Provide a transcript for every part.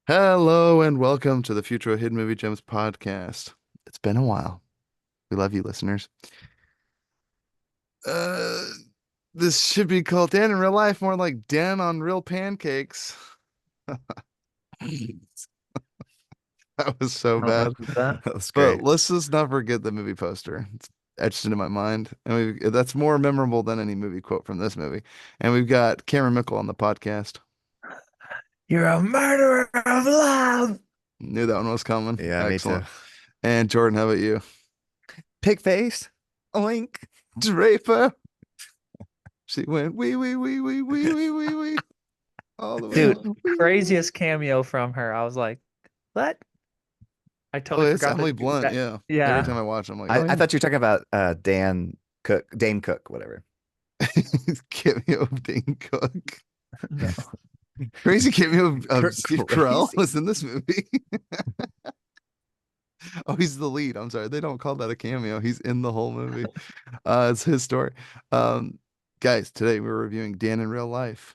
Hello and welcome to the Futro Hidden Movie Gems podcast. It's been a while. We love you, listeners. Uh, this should be called Dan in real life, more like Dan on real pancakes. That was so I don't bad. remember that. That was But great. let's just not forget the movie poster. It's etched into my mind, and that's more memorable than any movie quote from this movie. And we've got Cameron Mickle on the podcast. You're a murderer of love. Knew that one was coming. Yeah, me too. Excellent. And Jordan, how about you? Pig face. Oink. Draper. She went wee all the way Dude, home. craziest cameo from her. I was like, what? I Oh, totally it's forgot Emily that. Blunt. Yeah. Every Yeah. time I watch, I'm like, I, oh I yeah. thought you were talking about Dane Cook, whatever. Cameo of Dane Cook. No. Crazy cameo of Steve Carell Crazy. was in this movie. Oh, he's the lead. I'm sorry. They don't call that a cameo. He's in the whole movie. It's his story. Um, Guys, today we're reviewing Dan in real life.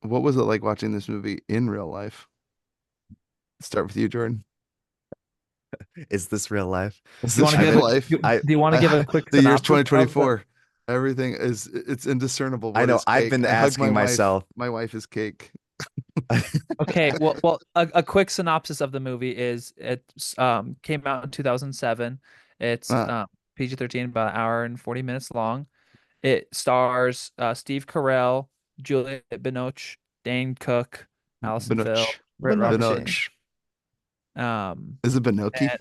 What was it like watching this movie in real life? Start with you, Jordan. Is this real life? Is You this want to give real it? life? I Do you want to give a quick The year's synopsis of the? 2024. Everything it's indiscernible. I What know is I've cake? been I hug my asking wife. myself. My wife is cake. Okay, well, a quick synopsis of the movie is it's came out in 2007. It's Uh, PG-13, about an hour and 40 minutes long. It stars Steve Carell, Juliette Binoche, Dane Cook, Allison Phil, Binoch. Robert De Binoche. Niro. Binoch. Um, Is it Binoki? and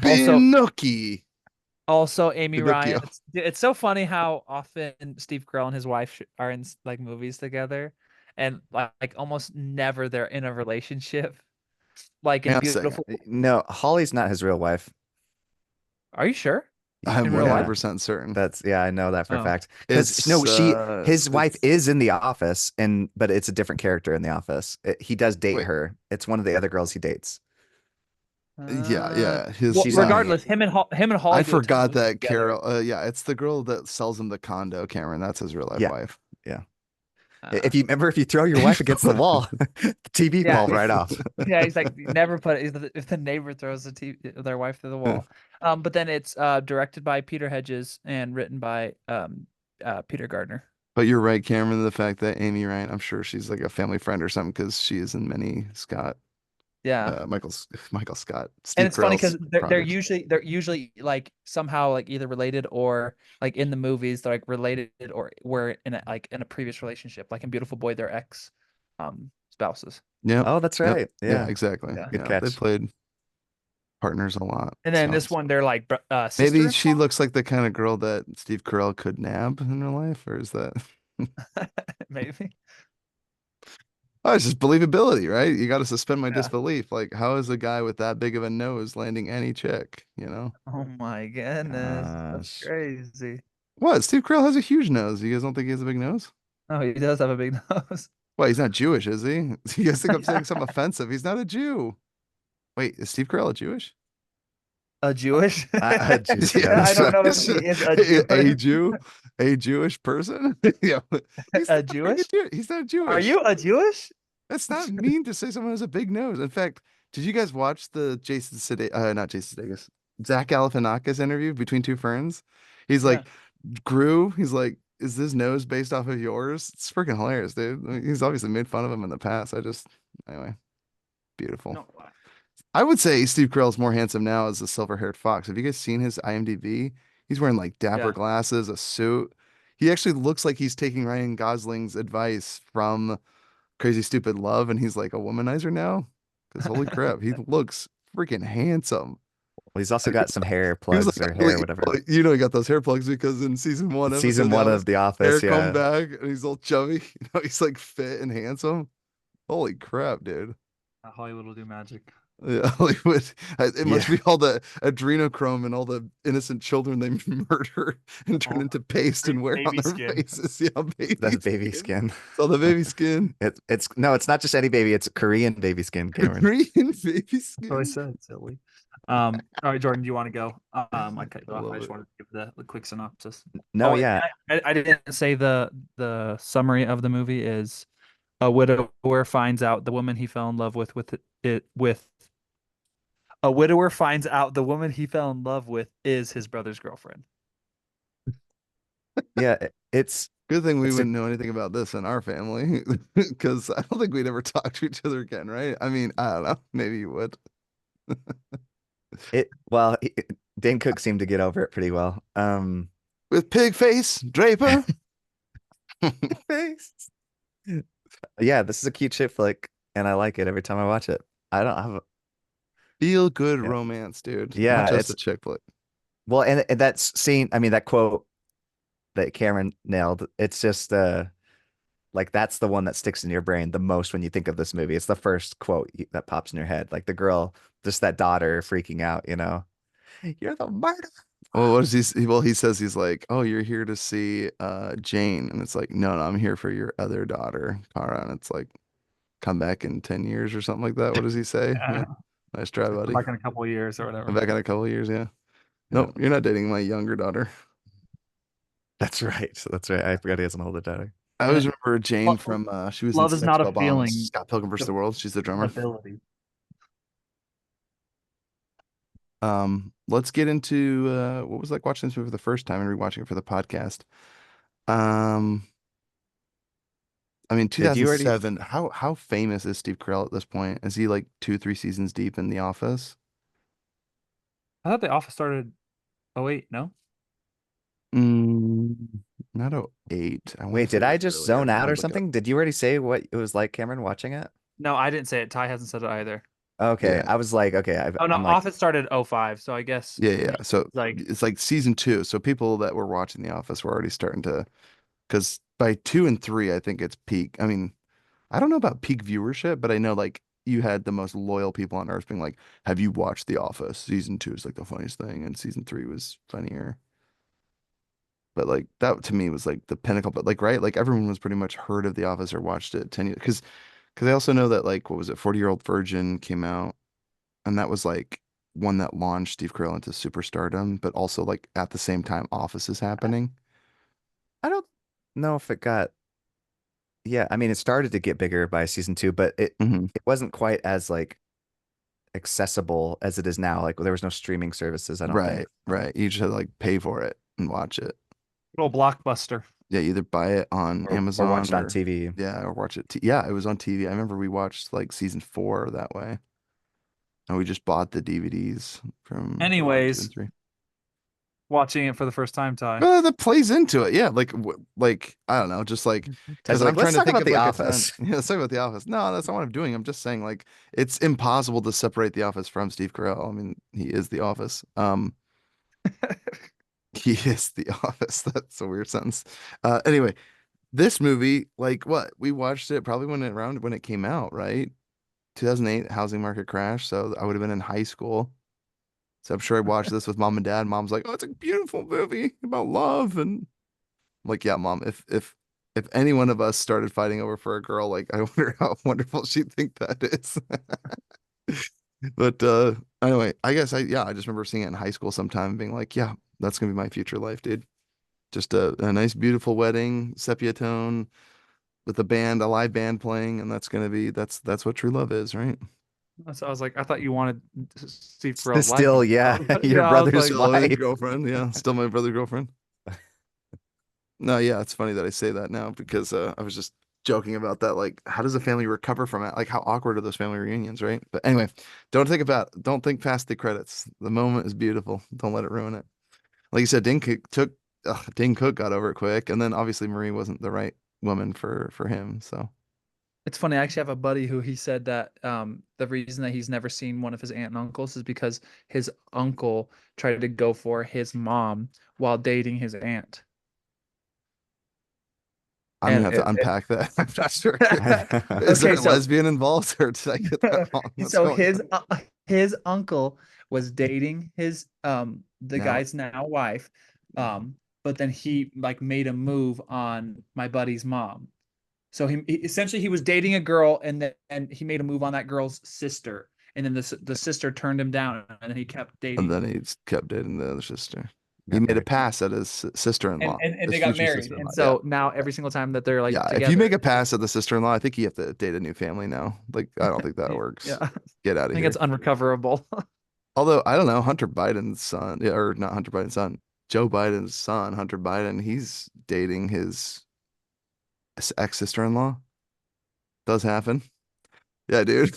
also Binoki. also Amy Ryan. Pinocchio. It's so funny how often Steve Carell and his wife are in like movies together, and like almost never they're in a relationship. Like Hang in on a second. Beautiful. No, Holly's not his real wife. Are you sure? I'm In real life? Yeah, 100% certain. I know that for a Oh, fact. Because no, It's his wife it's is in the office, but it's a different character in the office. He does date wait. her. It's one of the other girls he dates. Yeah, uh, yeah. His well, She's on. regardless, him and I Holly do a ton of forgot movies that together. Carol. Yeah, it's the girl that sells him the condo, Cameron. That's his real life Yeah, wife. yeah. Uh, If you throw your wife against the wall, the TV yeah, fall right off. yeah. He's like never put it if the neighbor throws their wife through the Yeah. wall. But then it's directed by Peter Hedges and written by Peter Gardner. But you're right, Cameron, the fact that Amy Ryan, I'm sure she's like a family friend or something because she is in many Yeah. Michael Scott, And Steve it's funny Carell's because they're projects. usually like somehow like either related or like in the movies they're like related or were in a previous relationship. Like in Beautiful Boy, they're ex spouses. Yep. Oh, that's Yep. right. Yeah, Yeah. exactly. Yeah. Good Yeah, they catch. played partners a lot. And then So this one they're like maybe sister. she looks like the kind of girl that Steve Carell could nab in real life, or is that Maybe. oh, it's just believability, right? You got to suspend my Yeah. disbelief. Like, how is a guy with that big of a nose landing any chick, you know? Oh my goodness. That's Gosh. crazy. What? Steve Carell has a huge nose. You guys don't think he has a big nose? Oh, he does have a big nose. Well, he's not Jewish, is he? You guys think I'm saying Yeah. something offensive? He's not a Jew. Wait, is Steve Carell a Jewish? A Jewish? I just Yeah, I gotta. that's don't what know I if he said. is a A Jewish. Jew, a Jewish person. Yeah, but he's A not freaking Jewish? Jew. He's not Are Jewish. you a Jewish? That's not mean to say someone has a big nose. In fact, did you guys watch the not Jason Sudeikis, Zach Galifianakis interview between two ferns? He's Yeah. like, Gru. He's like, is this nose based off of yours? It's freaking hilarious, dude. I mean, he's obviously made fun of him in the past. Anyway, beautiful. No. I would say Steve Carell's more handsome now as a silver-haired fox. Have you guys seen his IMDb? He's wearing like dapper Yeah. glasses, a suit. He actually looks like he's taking Ryan Gosling's advice from Crazy Stupid Love, and he's like a womanizer now. Because holy crap, he looks freaking handsome. Well, he's also Like, got some hair he was plugs like, or hair, whatever. he got those hair plugs because in season one Season episode, they one all of his The hair Office, come yeah. back and he's all chubby. He's like fit and handsome. Holy crap, dude. Hollywood will do magic. Yeah, Hollywood. It must Yeah. be all the adrenochrome and all the innocent children they murder and turn All into paste and wear on baby their skin. faces. Yeah, baby That's baby skin. skin. It's all the baby skin. It's no, it's not just any baby, it's Korean baby skin, Cameron. Korean baby That's what I skin. said, silly. All right, Jordan, do you want to go? I cut you I off. I love just it. wanted to give the quick synopsis. No, Oh, yeah. I didn't say the summary of the movie is A widower finds out the woman he fell in love with a widower finds out the woman he fell in love with is his brother's girlfriend. Yeah, it's Good thing we it's a wouldn't know anything about this in our family, because I don't think we'd ever talk to each other again, right? I mean, I don't know. Maybe you would. it well, Dane Cook seemed to get over it pretty well. With pig face, Draper. Face. Yeah, this is a cute chick flick, and I like it every time I watch it. I don't have, Feel good yeah, romance, dude. Not yeah, just a it's chick flick. well, and that scene, I mean, that quote that Cameron nailed, it's just like that's the one that sticks in your brain the most when you think of this movie. It's the first quote that pops in your head, like the girl, just that daughter freaking out, you know, you're the murderer. Well, what does well, he says he's like, "Oh, you're here to see Jane." And it's like, "No, no, I'm here for your other daughter, Kara." And it's like, "Come back in 10 years or something like that." What does he say? Yeah. Yeah. Nice try, Come buddy. back in a couple of years or Come whatever. back in a couple of years, yeah. Yeah, Nope, you're not dating my younger daughter. that's right. That's right. I forgot he has an older daughter. I And always remember Jane from she was in love is Sex not a Bob-ombs, feeling, Scott Pilgrim versus it's the World. She's the an drummer. ability. Let's get into what was like watching this movie for the first time and rewatching it for the podcast. Um, I mean, Did you already? 2007. How famous is Steve Carell at this point? Is he like 2, 3 seasons deep in The Office? I thought The Office started. Oh wait, no. Mm, not 08. I want Wait, to say did it I was just earlier. zone Let out me or look it up. something? Did you already say what it was like, Cameron, watching it? No, I didn't say it. Ty hasn't said it either. Okay, Yeah, I was like, okay, Oh no, I'm like, Office started 05, so I guess yeah, for yeah. me So it's like it's like season 2. So people that were watching The Office were already starting to, because by 2 and 3, I think it's peak. I mean, I don't know about peak viewership, but I know like you had the most loyal people on earth being like, "Have you watched The Office? Season 2 is like the funniest thing, and season 3 was funnier." But like that to me was like the pinnacle. But like right, like everyone was pretty much heard of The Office or watched it 10 years. Because I also know that like what was it, 40-Year-Old Virgin came out, and that was like one that launched Steve Carell into superstardom, but also like at the same time Office is happening. I don't know if it got, yeah, I mean, it started to get bigger by season two, but Hmm. it wasn't quite as like accessible as it is now. Like there was no streaming services, I don't think. Right, right. You just had to like pay for it and watch it. little blockbuster. Yeah, either buy it on Or watch Amazon it on or TV. yeah, or watch it. Yeah, it was on TV. I remember we watched like season 4 that way, and we just bought the DVDs from 1, 2, and Anyways, 3. watching it for the first time, Ty. That plays into it. Yeah, like like I don't know, just like Ty's because like, I'm trying let's to talk think about of The like a time. Office. Yeah, let's talk about The Office. No, that's not what I'm doing. I'm just saying like it's impossible to separate The Office from Steve Carell. I mean, he is The Office. He is The Office. That's a weird sentence. Anyway, this movie, like what we watched it probably when it came out, right? 2008 housing market crash. So I would have been in high school. So I'm sure I watched this with mom and dad. Mom's like, "Oh, it's a beautiful movie about love," and I'm like, "Yeah, mom. If any one of us started fighting over for a girl, like I wonder how wonderful she'd think that is." But anyway, I guess I just remember seeing it in high school sometime and being like, "Yeah, that's gonna be my future life, dude. Just a nice, beautiful wedding, sepia tone with a live band playing, and that's what true love is, right?" So I was like, I thought you wanted Steve Carell's wife. Still, yeah, your Yeah, I was brother's like, Still his wife. girlfriend, yeah, still my brother's girlfriend. No, yeah, it's funny that I say that now because I was just joking about that. Like, how does a family recover from it? Like, how awkward are those family reunions, right? But anyway, don't think past the credits. The moment is beautiful. Don't let it ruin it. Like you said, Dane Cook got over it quick, and then obviously Marie wasn't the right woman for him. So it's funny. I actually have a buddy who he said that the reason that he's never seen one of his aunt and uncles is because his uncle tried to go for his mom while dating his aunt. I'm gonna And have to unpack that. I'm not sure. Is there okay, a so lesbian involved, or did I get that wrong? What's so going on? his uncle was dating his the Now, guy's now wife, but then he like made a move on my buddy's mom. So essentially he was dating a girl and he made a move on that girl's sister, and then the sister turned him down, and then he kept and dating. then he kept dating the other sister. He Got made a married. pass at his and sister-in-law, and his they got future married, and sister-in-law. Yeah. so now every single time that they're like Yeah, if you together, make a pass at the sister-in-law, I think you have to date a new family now. Like, I don't think that yeah, works. I Get out of think it's here. unrecoverable. Although, I don't know, Hunter Biden's son, yeah, or not Hunter Biden's son, Joe Biden's son, Hunter Biden, he's dating his ex-sister-in-law. Does happen. Yeah, dude.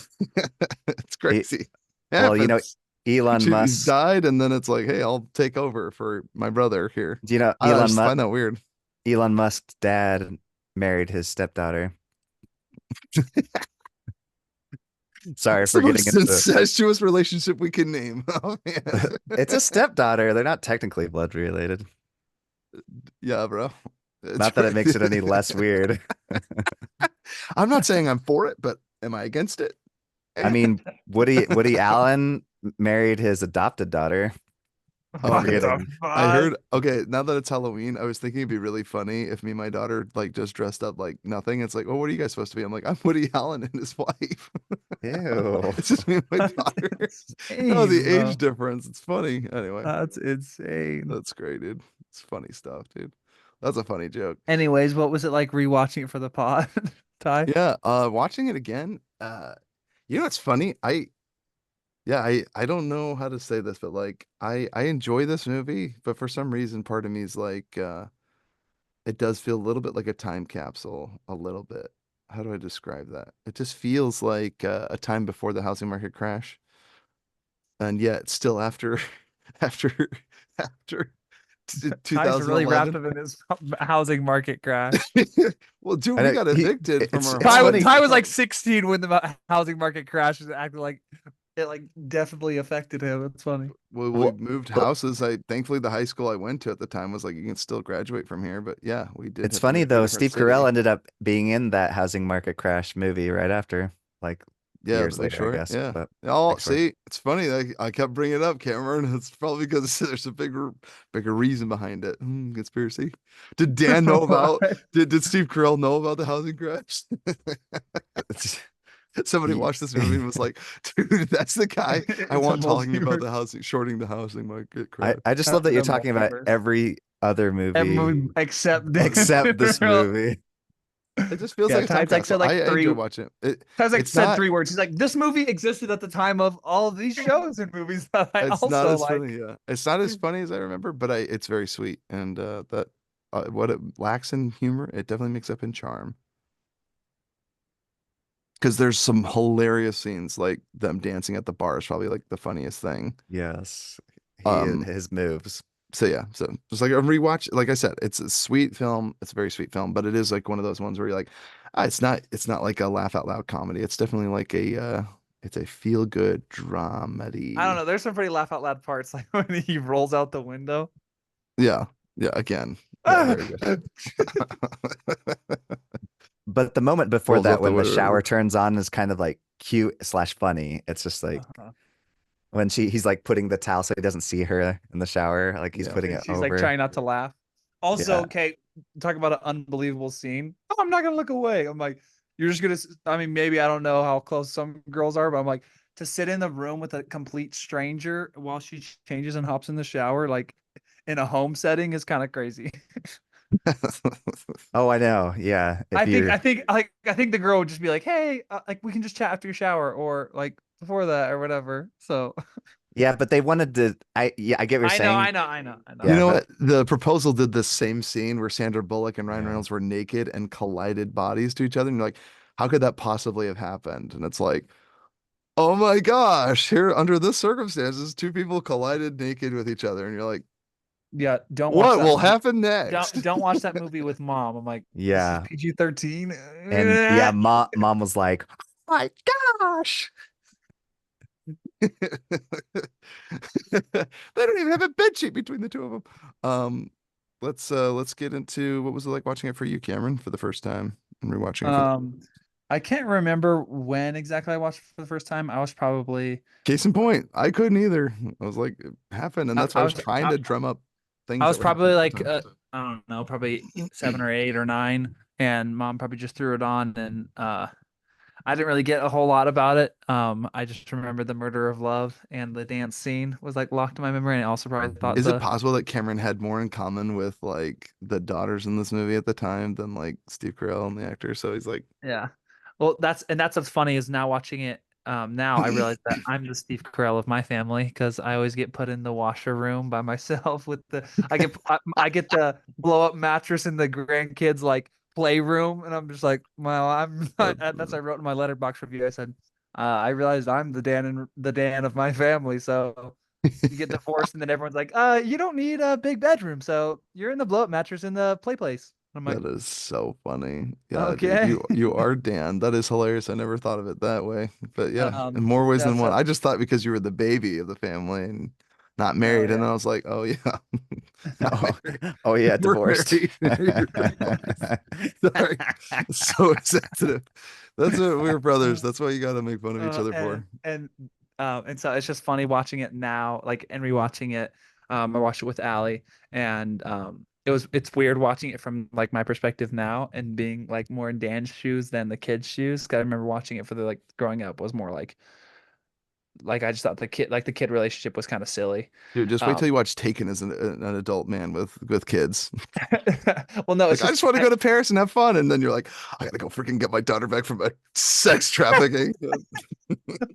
It's E- crazy. well, Happens. Elon He's Musk. died, and then it's like, hey, I'll take over for my brother here. Do you know I just find that weird. Elon Musk's dad married his stepdaughter? Sorry It's the for getting most into incestuous relationship we can name. Oh man. it's a stepdaughter. They're not technically blood related. Yeah, bro. Not It's that it makes it any less weird. I'm not saying I'm for it, but am I against it? I Eh. mean, Woody Allen married his adopted daughter. Oh Don't What forget man. the him. I fuck? heard, okay, now that it's Halloween, I was thinking it'd be really funny if me and my daughter like just dressed up like nothing. It's like, oh, what are you guys supposed to be? I'm like, I'm Woody Allen and his wife. Ew. It's just me and my That's daughter. No, insane, the age bro. difference. It's funny. Anyway, That's insane. that's great, dude. It's funny stuff, dude. That's a funny joke. Anyways, what was it like rewatching it for the pod, Ty? Yeah, watching it again, you know what's funny? I don't know how to say this, but like I enjoy this movie, but for some reason part of me is like it does feel a little bit like a time capsule, a little bit. How do I describe that? It just feels like a time before the housing market crash, and yet still after after after Ty's really wrapped 2011. up in his housing market crash. Well, dude, I we know got evicted from our it's Ty, home. funny. Ty was like 16 when the housing market crashed and acted like it like definitely affected him. It's funny. Well, we Well, moved well, houses. I thankfully the high school I went to at the time was like you can still graduate from here, but yeah, we did it's have to funny move to a though. different Steve Carell city. ended up being in that housing market crash movie right after, like Yeah, The years Big later, I Short. guess. Yeah. But Oh, like short. see, it's funny. I kept bringing it up, Cameron. It's probably because there's a bigger reason behind it. Conspiracy. Did Dan know about? What? Did Steve Carell know about the housing crash? Somebody Ye- watched this movie and was like, "Dude, that's the guy I It's a want talking about the multiverse. housing, shorting the housing market crash." I just love That's that in you're a talking about multiverse. every other Every movie movie except Dan. except this movie. It just feels Yeah, like a time Ty's like capsule. said I like three. enjoy watching it. Ty's like It's said not. 3 words. He's like, this movie existed at the time of all of these shows and movies that I It's not also as funny. like. Yeah, it's not as funny as I remember, but it's very sweet. And that what it lacks in humor, it definitely makes up in charm. Because there's some hilarious scenes, like them dancing at the bar is probably like the funniest thing. Yes, Um, his moves. so yeah, so just like a rewatch, like I said, it's a sweet film. It's a very sweet film, but it is like one of those ones where you're like, it's not like a laugh out loud comedy. It's definitely like it's a feel good I don't dramedy. know. There's some pretty laugh out loud parts, like when he rolls out the window. Yeah, yeah. Again, yeah, very good. But the moment before Rolls that, up the when the shower window. turns on, is kind of like cute slash funny. It's just like Uh-huh. when he's like putting the towel so he doesn't see her in the shower, like he's Yeah. putting And it she's like over. trying not to laugh. Also, Yeah, okay, talk about an unbelievable scene. Oh, I'm not gonna look away. I'm like, you're just gonna. I mean, maybe I don't know how close some girls are, but I'm like, to sit in the room with a complete stranger while she changes and hops in the shower, like in a home setting, is kind of crazy. oh, I know. Yeah, I if think, you're I think, like, I think the girl would just be like, hey, like we can just chat after your shower, or like before that, or whatever. So yeah, but they wanted to. I get what you're I know, I saying. know, I know, I You Yeah, know. know but what? The proposal did the same scene where Sandra Bullock and Ryan yeah, Reynolds were naked and collided bodies to each other. And you're like, how could that possibly have happened? And it's like, oh my gosh, here under this circumstances, two people collided naked with each other. And you're like, Yeah, don't watch what that will movie. happen next? Don't watch that movie with mom. I'm like, this is yeah, PG-13. and yeah, mom was like, "Oh my gosh." They don't even have a bed sheet between the two of them. Um, let's get into what was it like watching it for you, Cameron, for the first time and rewatching it for the Um, I can't remember when exactly I watched for the first time. I was probably case in point. I couldn't either. I was like, it happened, and I, that's why I I was was trying I, to drum up I things that was were happening probably at like the I don't know, probably 7 or 8 or 9, and mom probably just threw it on, and I didn't really get a whole lot about it. I just remember the murder of love and the dance scene was like locked in my memory. And I also probably thought Is it the possible that Cameron had more in common with like the daughters in this movie at the time than like Steve Carell and the actor? So he's like, yeah. Well, that's what's funny is now watching it. Now I realize that I'm the Steve Carell of my family because I always get put in the washer room by myself with the I get the blow up mattress in the grandkids like playroom, and I'm just like, well, I'm not, that's I wrote in my letterbox review. I said, I realized I'm the Dan of my family, so you get divorced, and then everyone's like, you don't need a big bedroom, so you're in the blow up mattress in the play place. I'm like, that is so funny. Yeah, dude, okay. you are Dan. That is hilarious. I never thought of it that way. But yeah, in Um, more ways yeah, than one. so I just thought because you were the baby of the family and not oh married, and yeah. then I was like, oh yeah, now Oh, you're oh yeah, you were divorced. married. You're divorced. Sorry, so sensitive. That's what we're brothers. That's what you got to make fun of each Uh, other and for. and and so it's just funny watching it now, like and rewatching it. I watched it with Allie, and it's weird watching it from like my perspective now and being like more in Dan's shoes than the kid's shoes. 'Cause I remember watching it for the like growing up was more like I just thought the kid relationship was kind of silly. Dude, just wait till Um, you watch Taken as an adult man with kids. well, no, it's Like, I just just want to go to Paris and have fun. And then you're like, I gotta go freaking get my daughter back from a sex trafficking.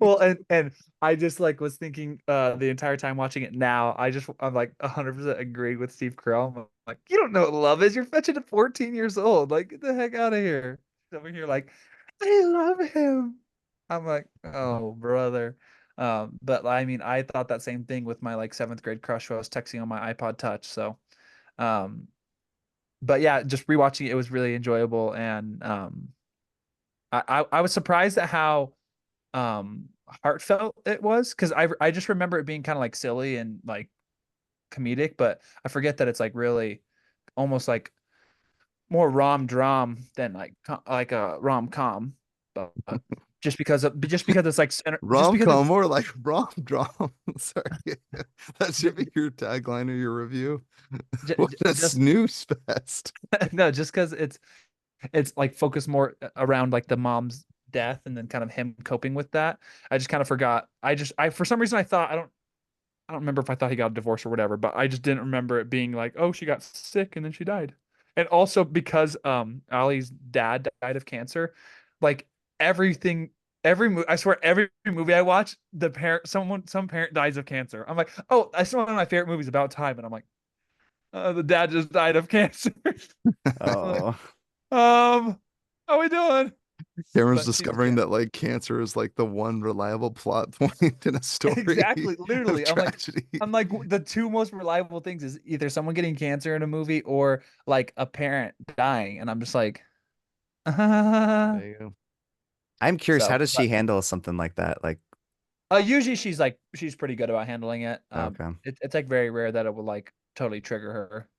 well, and I just like was thinking the entire time watching it now, I'm like 100% agreed with Steve Carell. I'm like, you don't know what love is. You're fetching at 14 years old. Like, get the heck out of here. He's over here like, I love him. I'm like, oh brother. But I mean, I thought that same thing with my like seventh grade crush who I was texting on my iPod Touch. So, um, but yeah, just rewatching it, it was really enjoyable, and I was surprised at how heartfelt it was because I just remember it being kind of like silly and like comedic, but I forget that it's like really almost like more rom dram than like like a rom com, but just because it's like just because Rom-com it's or like rom-drom. Sorry. That should be your tagline or your review. What a just snooze fest. no, just because it's like focused more around like the mom's death and then kind of him coping with that. I just kind of forgot. I for some reason I thought I don't remember if I thought he got a divorce or whatever, but I just didn't remember it being like, oh, she got sick and then she died. And also because Ali's dad died of cancer, like everything I swear every movie I watch, the parent some parent dies of cancer. I'm like, oh, I saw one of my favorite movies about time, and I'm like, the dad just died of cancer. I'm like, Oh, how we doing? Cameron's But she's discovering yeah. that like cancer is like the one reliable plot point in a story Exactly, of literally. tragedy. I'm like the two most reliable things is either someone getting cancer in a movie or like a parent dying, and I'm just like, There you go. I'm curious. How so. does she But handle something like that? Like, usually she's pretty good about handling it. okay. It's like very rare that it will like totally trigger her.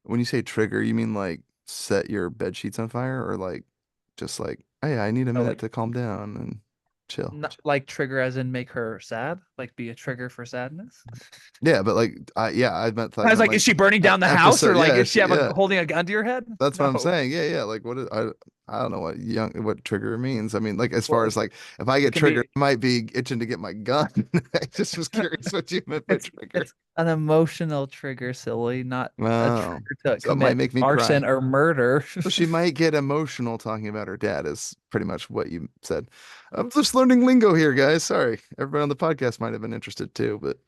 When you say trigger, you mean like set your bed sheets on fire or like just like, hey, I need a So minute like to calm down and chill. not like trigger as in make her sad, like be a trigger for sadness. Yeah, but like yeah, I I was meant like, is like she burning down the house, or episode. like Yeah, is she have a yeah. holding a gun to your head? That's what I'm No. saying. Yeah, yeah. Like I don't know what trigger means. I mean, like as Well, far as like if I it get can triggered, be. I might be itching to get my gun. I just was curious what you meant by trigger. It's an emotional trigger, silly, not a Wow. trigger to So it might commit make me cry. arson or murder. So she might get emotional talking about her dad is pretty much what you said. I'm just learning lingo here, guys. Sorry. Everybody on the podcast might have been interested too, but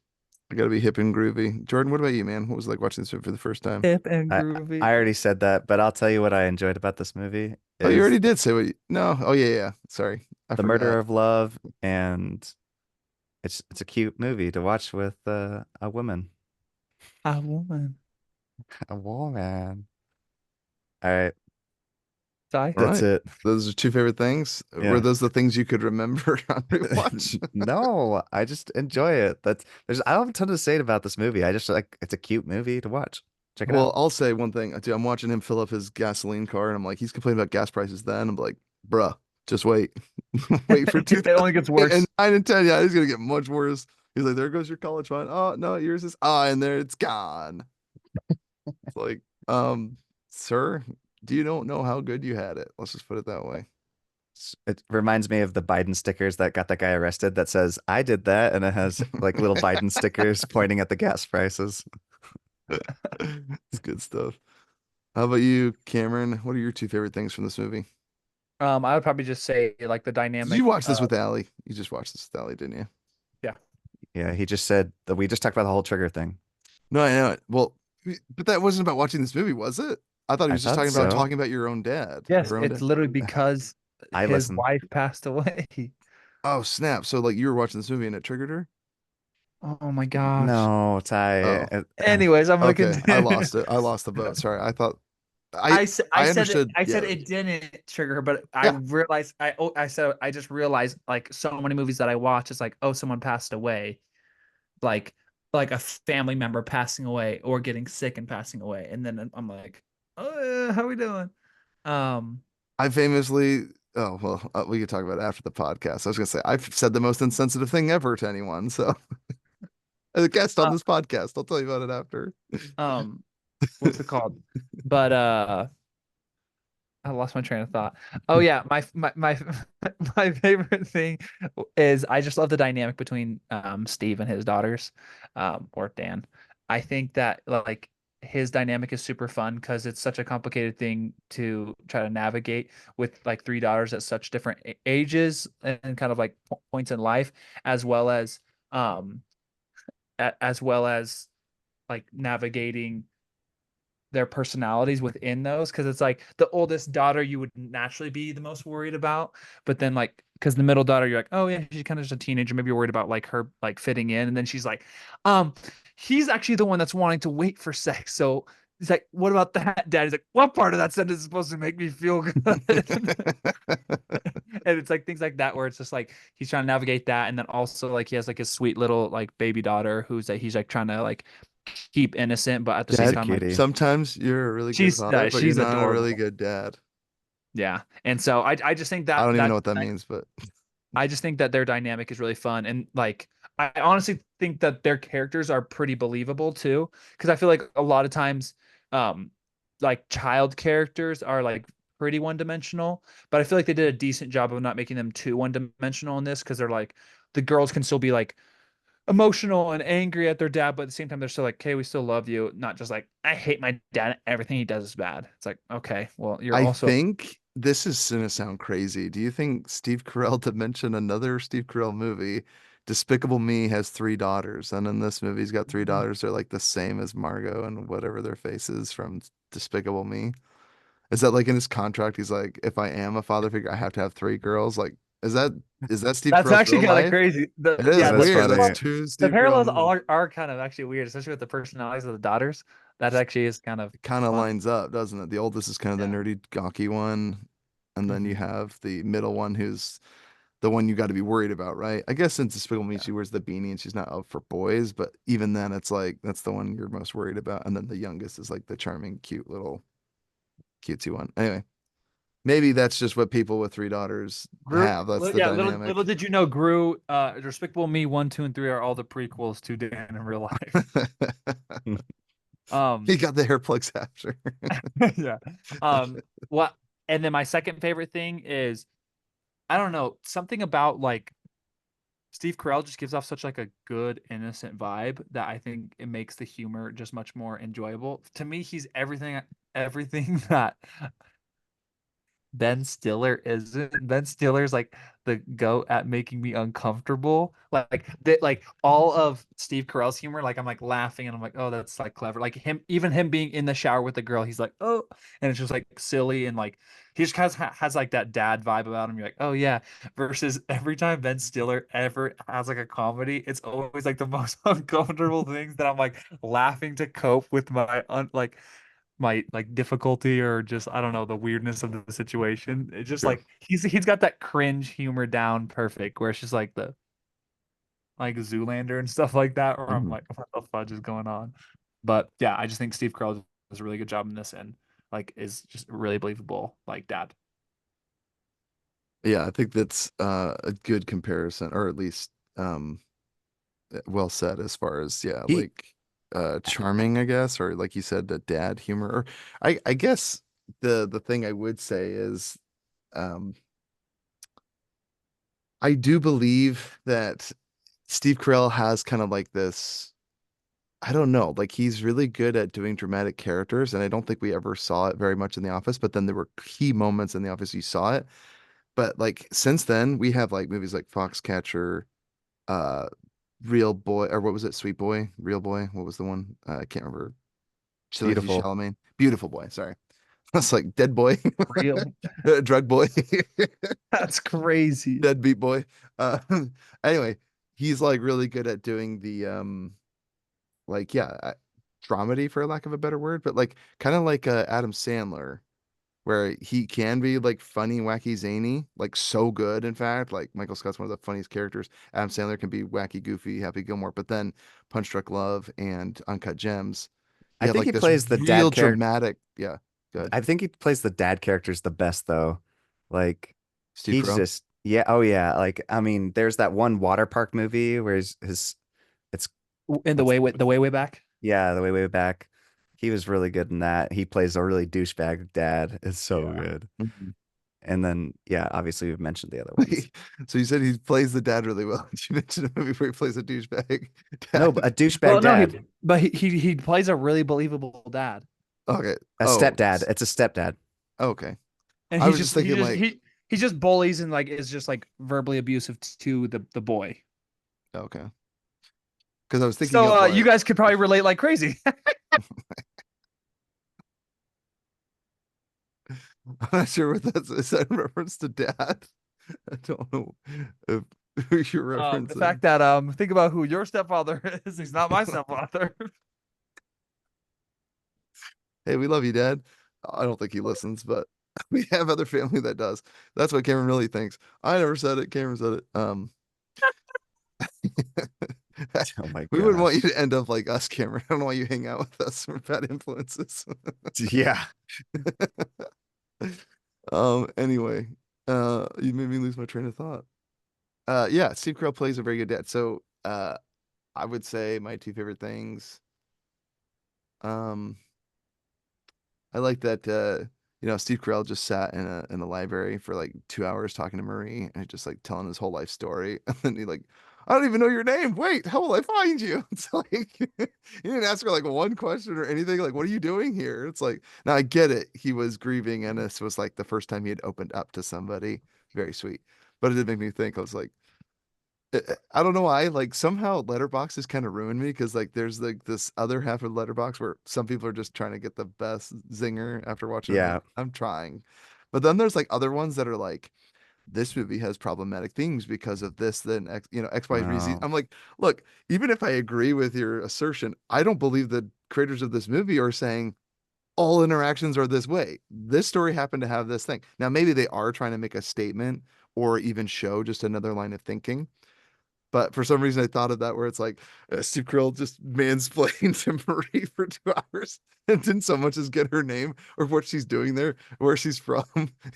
I gotta be hip and groovy. Jordan, what about you, man? What was it like watching this movie for the first time? Hip and I groovy. I already said that, but I'll tell you what I enjoyed about this movie Oh, you already is did say what you, no. Oh yeah, yeah. Sorry. I the murder forgot. of love, and it's a cute movie to watch with a woman. A woman. A woman. All right, Die. All that's right. it. Those are two favorite things. Were Yeah. those the things you could remember on rewatch? No, I just enjoy it. I don't have a ton to say about this movie. I just like it's a cute movie to watch. Check it Well, out. I'll say one thing. Dude, I'm watching him fill up his gasoline car, and I'm like, he's complaining about gas prices. Then I'm like, bruh, just wait, wait for It only gets 2008 and worse. 9 and 10. Yeah, it's gonna get much worse. He's like, there goes your college fund. Oh no, yours is and there it's gone. It's like, sir, you don't know how good you had it. Let's just put it that way. It reminds me of the Biden stickers that got that guy arrested that says, I did that. And it has like little Biden stickers pointing at the gas prices. It's good stuff. How about you, Cameron? What are your two favorite things from this movie? I would probably just say like the Did you dynamic. watch this with Allie? You just watched this with Allie, didn't you? Yeah. Yeah, he just said that we just talked about the whole trigger thing. No, I know it. Well, but that wasn't about watching this movie, was it? I thought he I was just thought talking about so. talking about your own dad, Yes, her own it's dad. literally because I his listen. wife passed away. Oh, snap. So like you were watching this movie and it triggered her? Oh my gosh. No, Ty. Oh, Anyways, I'm gonna okay. I continue. lost it. I lost the vote. Sorry. I thought I I I said it, understood. I Yeah. said it didn't trigger her, but I Yeah. realized I said I just realized like so many movies that I watch, it's like, oh, someone passed away, like like a family member passing away or getting sick and passing away, and then I'm like, oh, how we doing? Um, I famously, oh, well, we could talk about it after the podcast. I was gonna say I've said the most insensitive thing ever to anyone. So as a guest on uh, this podcast, I'll tell you about it after. um, what's it called? But I lost my train of thought. Oh yeah, my my favorite thing is I just love the dynamic between Steve and his daughters, or Dan. I think that like his dynamic is super fun because it's such a complicated thing to try to navigate with like three daughters at such different ages and kind of like points in life, as well as um as well as like navigating their personalities within those, because it's like the oldest daughter you would naturally be the most worried about, but then like because the middle daughter you're like, oh yeah, she's kind of just a teenager, maybe you're worried about like her like fitting in, and then she's like, um he's actually the one that's wanting to wait for sex, so he's like, what about that, dad? He's like, what part of that sentence is supposed to make me feel good? And it's like things like that where it's just like he's trying to navigate that, and then also like he has like his sweet little like baby daughter who's like he's like trying to like keep innocent, but at the same She's a Dad, time like cutie. sometimes you're a really good father, but you're she's not a really adorable. good dad. Yeah. And so I just think I that don't even know that what that means, but I just think that their dynamic is really fun, and like I honestly think that their characters are pretty believable too, because I feel like a lot of times um like child characters are like pretty one-dimensional, but I feel like they did a decent job of not making them too one-dimensional in this, because they're like the girls can still be like emotional and angry at their dad, but at the same time they're still like, okay, we still love you, not just like I hate my dad, everything he does is bad. It's like, okay, well, you're I also think this is gonna sound crazy. Do you think Steve Carell, to mention another Steve Carell movie, Despicable Me has three daughters, and in this movie he's got three daughters. They're like the same as Margot and whatever their face is from Despicable Me. Is that like in his contract? He's like, if I am a father figure, I have to have three girls. Like, is that Steve that's Carell's actually real kind of life? crazy. It That is is weird. That's funny. two The Steve Carell parallels movies. are kind of actually weird, especially with the personalities of the daughters. That actually is kind of Kind of fun. lines up, doesn't it? The oldest is kind of the Yeah. nerdy, gawky one, and then you Hmm. have the middle one who's the one you got to be worried about, right? I guess since Despicable Me, Yeah. she wears the beanie and she's not out for boys, but even then, it's like that's the one you're most worried about. And then the youngest is like the charming, cute little cutesy one. Anyway, maybe that's just what people with three daughters Gru, have. That's the yeah, little dynamic. did you know, Gru, Despicable Me 1, 2, and 3 are all the prequels to Dan in real life. He Um, got the hair plugs after. yeah. What? And then my second favorite thing is I don't know, something about like Steve Carell just gives off such like a good innocent vibe that I think it makes the humor just much more enjoyable. To me, he's everything that Ben Stiller isn't. Ben Stiller's like the goat at making me uncomfortable. Like that, like all of Steve Carell's humor, like I'm like laughing and I'm like, oh, that's like clever. Like him, even him being in the shower with the girl, he's like, oh, and it's just like silly and like he just has like that dad vibe about him. You're like, oh yeah. Versus every time Ben Stiller ever has like a comedy, it's always like the most uncomfortable things that I'm like laughing to cope with my my like difficulty or just I don't know the weirdness of the situation. It's just True. like he's got that cringe humor down perfect, where it's just like the like Zoolander and stuff like that, where I'm Mhm. like, what the fudge is going on? But yeah, I just think Steve Carell does a really good job in this, and like is just really believable, like dad. Yeah, I think that's a good comparison, or at least um well said as far as yeah, He like charming, I guess, or like you said, the dad humor. Or I guess the thing I would say is, um, I do believe that Steve Carell has kind of like this. I don't know, like he's really good at doing dramatic characters, and I don't think we ever saw it very much in The Office. But then there were key moments in The Office you saw it. But like since then, we have like movies like Foxcatcher, uh, Real Boy, or what was it, Sweet Boy, Real Boy? What was the one? I can't remember. Timothy Beautiful. Chalamet, Beautiful Boy. Sorry, that's like Dead Boy, Real. Drug Boy, That's crazy. Deadbeat Boy. Uh, anyway, he's like really good at doing the like yeah, dramedy for lack of a better word, but like kind of like Adam Sandler, where he can be like funny, wacky, zany, like so good. In fact, like Michael Scott's one of the funniest characters. Adam Sandler can be wacky, goofy, Happy Gilmore, but then Punch Drunk Love and Uncut Gems, I you have think like he this plays the real dad character. dramatic. Yeah, good. I think he plays the dad characters the best though. Like Steve he's Carell. just yeah, oh yeah. Like I mean, there's that one water park movie where it's In what's the way back. yeah, the way back. He was really good in that. He plays a really douchebag dad. It's so Yeah. good. Mhm. And then yeah, obviously we've mentioned the other ones. So you said he plays the dad really well. You mentioned a movie where he plays a douchebag No, dad. but a douchebag Well, no, dad, he plays a really believable dad, Okay. a Oh, stepdad. It's a stepdad. okay. and I was just thinking like, he just bullies and like is just like verbally abusive to the boy. okay, because I was thinking So of you like, guys could probably relate like crazy. I'm not sure what that's, is that in reference to dad? I don't know if who you're The referencing. fact that think about who your stepfather is. He's not my stepfather. Hey, we love you, Dad. I don't think he listens, but we have other family that does. That's what Cameron really thinks. I never said it. Cameron said it. Oh my We wouldn't want you gosh. to end up like us, Cameron. I don't want you to hang out with us for bad influences. Yeah. Anyway, you made me lose my train of thought. Yeah, Steve Carell plays a very good dad. So, I would say my two favorite things. Um, I like that Steve Carell just sat in a library for like 2 hours talking to Marie and just like telling his whole life story. And then he like, I don't even know your name. Wait, how will I find you? It's like he didn't ask her like one question or anything. Like, what are you doing here? It's like, now I get it. He was grieving and this was like the first time he had opened up to somebody. Very sweet. But it did make me think, I was like, I don't know why. Like somehow Letterbox has kind of ruined me because like there's like this other half of Letterbox where some people are just trying to get the best zinger after watching a movie. Yeah. I'm trying, but then there's like other ones that are like this movie has problematic themes because of this, then X, Y, Z. Oh. I'm like, look, even if I agree with your assertion, I don't believe the creators of this movie are saying all interactions are this way. This story happened to have this thing. Now maybe they are trying to make a statement or even show just another line of thinking, but for some reason, I thought of that where it's like Steve Carell just mansplained to Marie for 2 hours and didn't so much as get her name or what she's doing there, where she's from.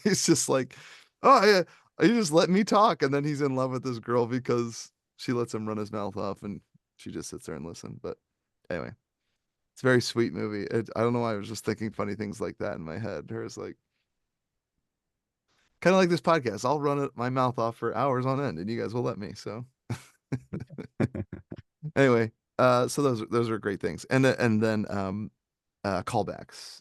He's just like, oh, yeah, he just let me talk. And then he's in love with this girl because she lets him run his mouth off and she just sits there and listens. But anyway, it's a very sweet movie. I don't know why I was just thinking funny things like that in my head. There's like, kind of like this podcast. I'll run my mouth off for hours on end and you guys will let me. So. Anyway, so those are great things, and then callbacks,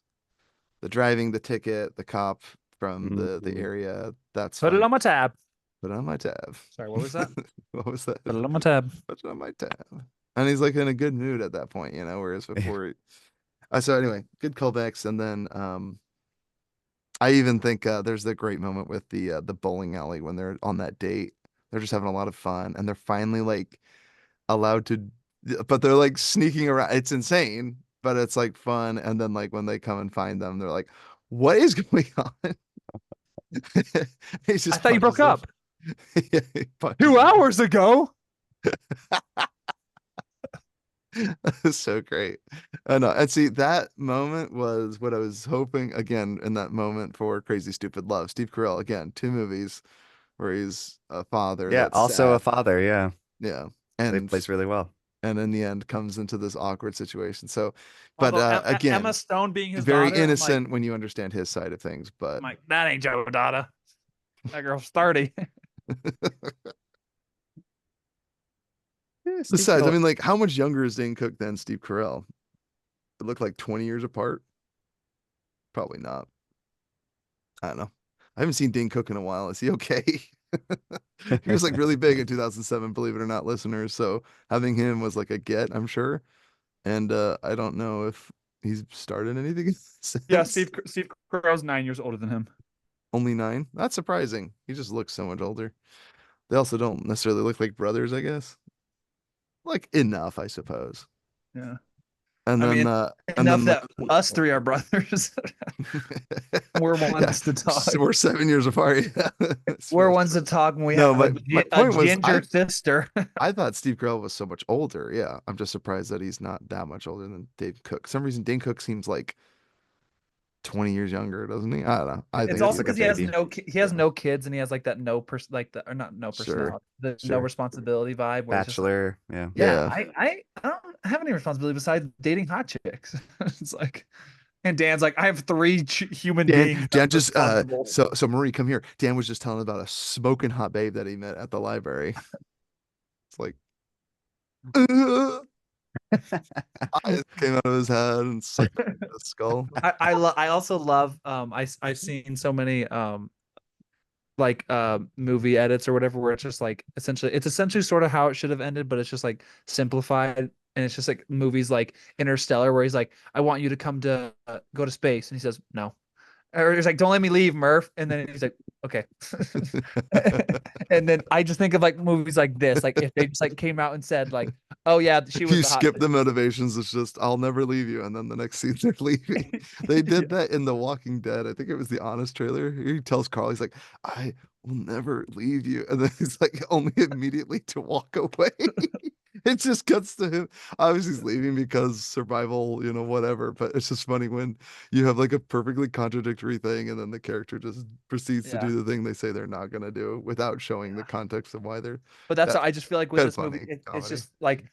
the driving, the ticket, the cop from the Mhm. area. That's Put it fun. on my tab. Put it on my tab. Sorry, what was that? What was that? Put it on my tab. Put it on my tab. And he's like in a good mood at that point, whereas before. So anyway, good callbacks, and then I even think there's the great moment with the bowling alley when they're on that date. They're just having a lot of fun, and they're finally like allowed to, but they're like sneaking around. It's insane, but it's like fun. And then like when they come and find them, they're like, "What is going on?" He I just thought you punches broke them. up Yeah, he punches 2 hours ago. them. So great. I know. And see, that moment was what I was hoping again in that moment for Crazy Stupid Love. Steve Carell again, two movies where he's a father Yeah, that's also a sad. father, yeah. Yeah. So he And plays really well. and in the end comes into this awkward situation. So, but Although Emma again, Stone being his very daughter, innocent when you understand his side of things. But I'm like, that ain't Joe Dada. That girl's 30. Yeah, Steve besides, I Carell. mean, like, how much younger is Dane Cook than Steve Carell? It looked like 20 years apart. Probably not. I don't know. I haven't seen Dane Cook in a while. Is he okay? He was like really big in 2007, believe it or not, listeners. So having him was like a get, I'm sure. And I don't know if he's started anything Yeah, since. Steve Carell's 9 years older than him. Only 9. That's surprising. He just looks so much older. They also don't necessarily look like brothers, I guess. Like enough, I suppose. Yeah. And I then mean, and enough then like that us three are brothers. We're yeah, ones to talk. we're 7 years apart. Yeah, it's We're real ones true. to talk when we No, have but my a point was ginger sister. I thought Steve Carell was so much older. Yeah, I'm just surprised that he's not that much older than Dave Cook. For some reason, Dane Cook seems like 20 years younger, doesn't he? I don't know. I It's think he Feels also like a because looks. baby. he has Yeah, no kids and he has like that no like the or not no sure, personality, the no sure. responsibility vibe where he's just like, Bachelor. Yeah. yeah, Yeah. I don't have any responsibility besides dating hot chicks. It's like, and Dan's like, I have three human beings that Dan I'm just responsible. so Marie, come here. Dan was just telling about a smoking hot babe that he met at the library. It's like eyes came out of his head and sucked his skull. I also love I've seen so many like movie edits or whatever where it's essentially sort of how it should have ended, but it's just like simplified, and it's just like movies like Interstellar where he's like, I want you to come to go to space, and he says no, or he's like, don't let me leave, Murph, and then he's like, okay. And then I just think of like movies like this, like if they just like came out and said like, oh yeah, she was You the hot skip the motivations. It's just I'll never leave you, and then the next scene they're leaving. They yeah, did that in The Walking Dead. I think it was the Honest trailer. He tells Carl, he's like, "I will never leave you," and then he's like, only immediately to walk away. It just cuts to him. Obviously, he's leaving because survival, whatever. But it's just funny when you have like a perfectly contradictory thing, and then the character just proceeds to yeah. do the thing they say they're not gonna do without showing the Yeah. context of why they're. But that's Yeah, I just feel like with kind of this movie, funny it's comedy. just like,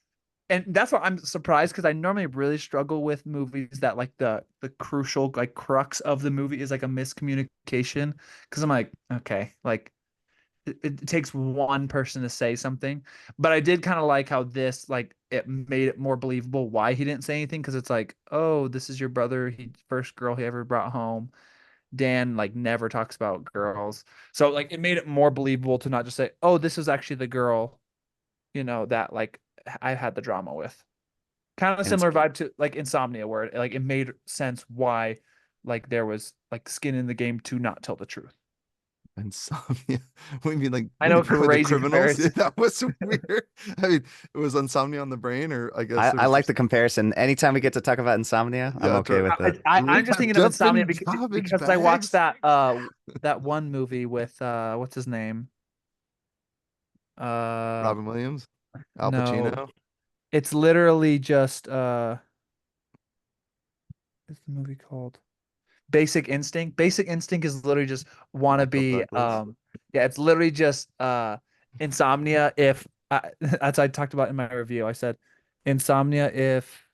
and that's why I'm surprised because I normally really struggle with movies that like the crucial like crux of the movie is like a miscommunication, because I'm like, okay, like it takes one person to say something, but I did kind of like how this like it made it more believable why he didn't say anything, because it's like, oh, this is your brother, he first girl he ever brought home. Dan like never talks about girls, so like it made it more believable to not just say, oh, this is actually the girl, that like I had the drama with. Kind of And similar vibe to like Insomnia, where like it made sense why like there was like skin in the game to not tell the truth. Insomnia. What do you mean, like I when know, he played with the crazy criminals? Yeah, comparison. that was weird. I mean, it was insomnia on the brain, or I guess it I was like the just comparison. Anytime we get to talk about insomnia, I'm yeah, okay with it. I'm just thinking wrapped of up Insomnia in garbage because I watched bags. that one movie with what's his name? Uh Robin Williams, Al no, Pacino, it's literally just what's the movie called? Basic Instinct. Basic Instinct is literally just Michael wannabe. Douglas. Yeah, it's literally just Insomnia. If as I talked about in my review, I said Insomnia. If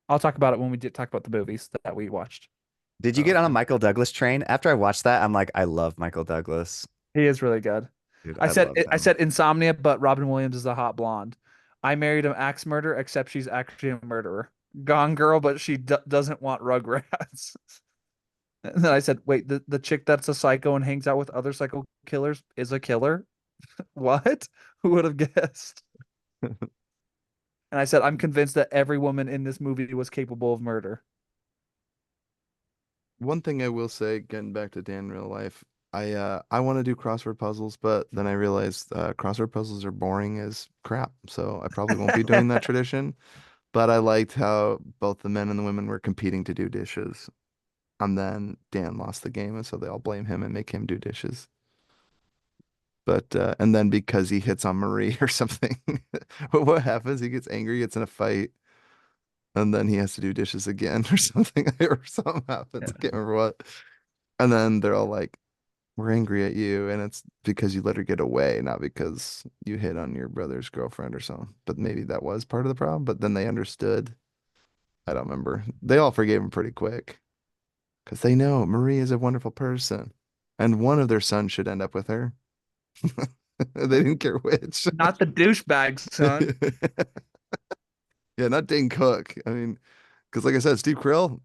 I'll talk about it when we did talk about the movies that we watched. Did you Oh, get on a okay. Michael Douglas train? After I watched that, I'm like, I love Michael Douglas. He is really good. Dude, I love I him. said Insomnia, but Robin Williams is a hot blonde. I married an axe murderer, except she's actually a murderer. Gone Girl, but she doesn't want Rugrats. And then I said, wait, the chick that's a psycho and hangs out with other psycho killers is a killer? What? Who would have guessed? And I said, I'm convinced that every woman in this movie was capable of murder. One thing I will say, getting back to Dan in real life, I want to do crossword puzzles, but then I realized crossword puzzles are boring as crap, so I probably won't be doing that tradition. But I liked how both the men and the women were competing to do dishes. And then Dan lost the game, and so they all blame him and make him do dishes. But and then because he hits on Marie or something, but what happens? He gets angry, gets in a fight, and then he has to do dishes again or something, or something happens. I Yeah. can't remember what. And then they're all like, we're angry at you, and it's because you let her get away, not because you hit on your brother's girlfriend or something. But maybe that was part of the problem. But then they understood. I don't remember. They all forgave him pretty quick because they know Marie is a wonderful person, and one of their sons should end up with her. They didn't care which. Not the douchebag son. Yeah, not Dane Cook. I mean, because like I said, Steve Krill,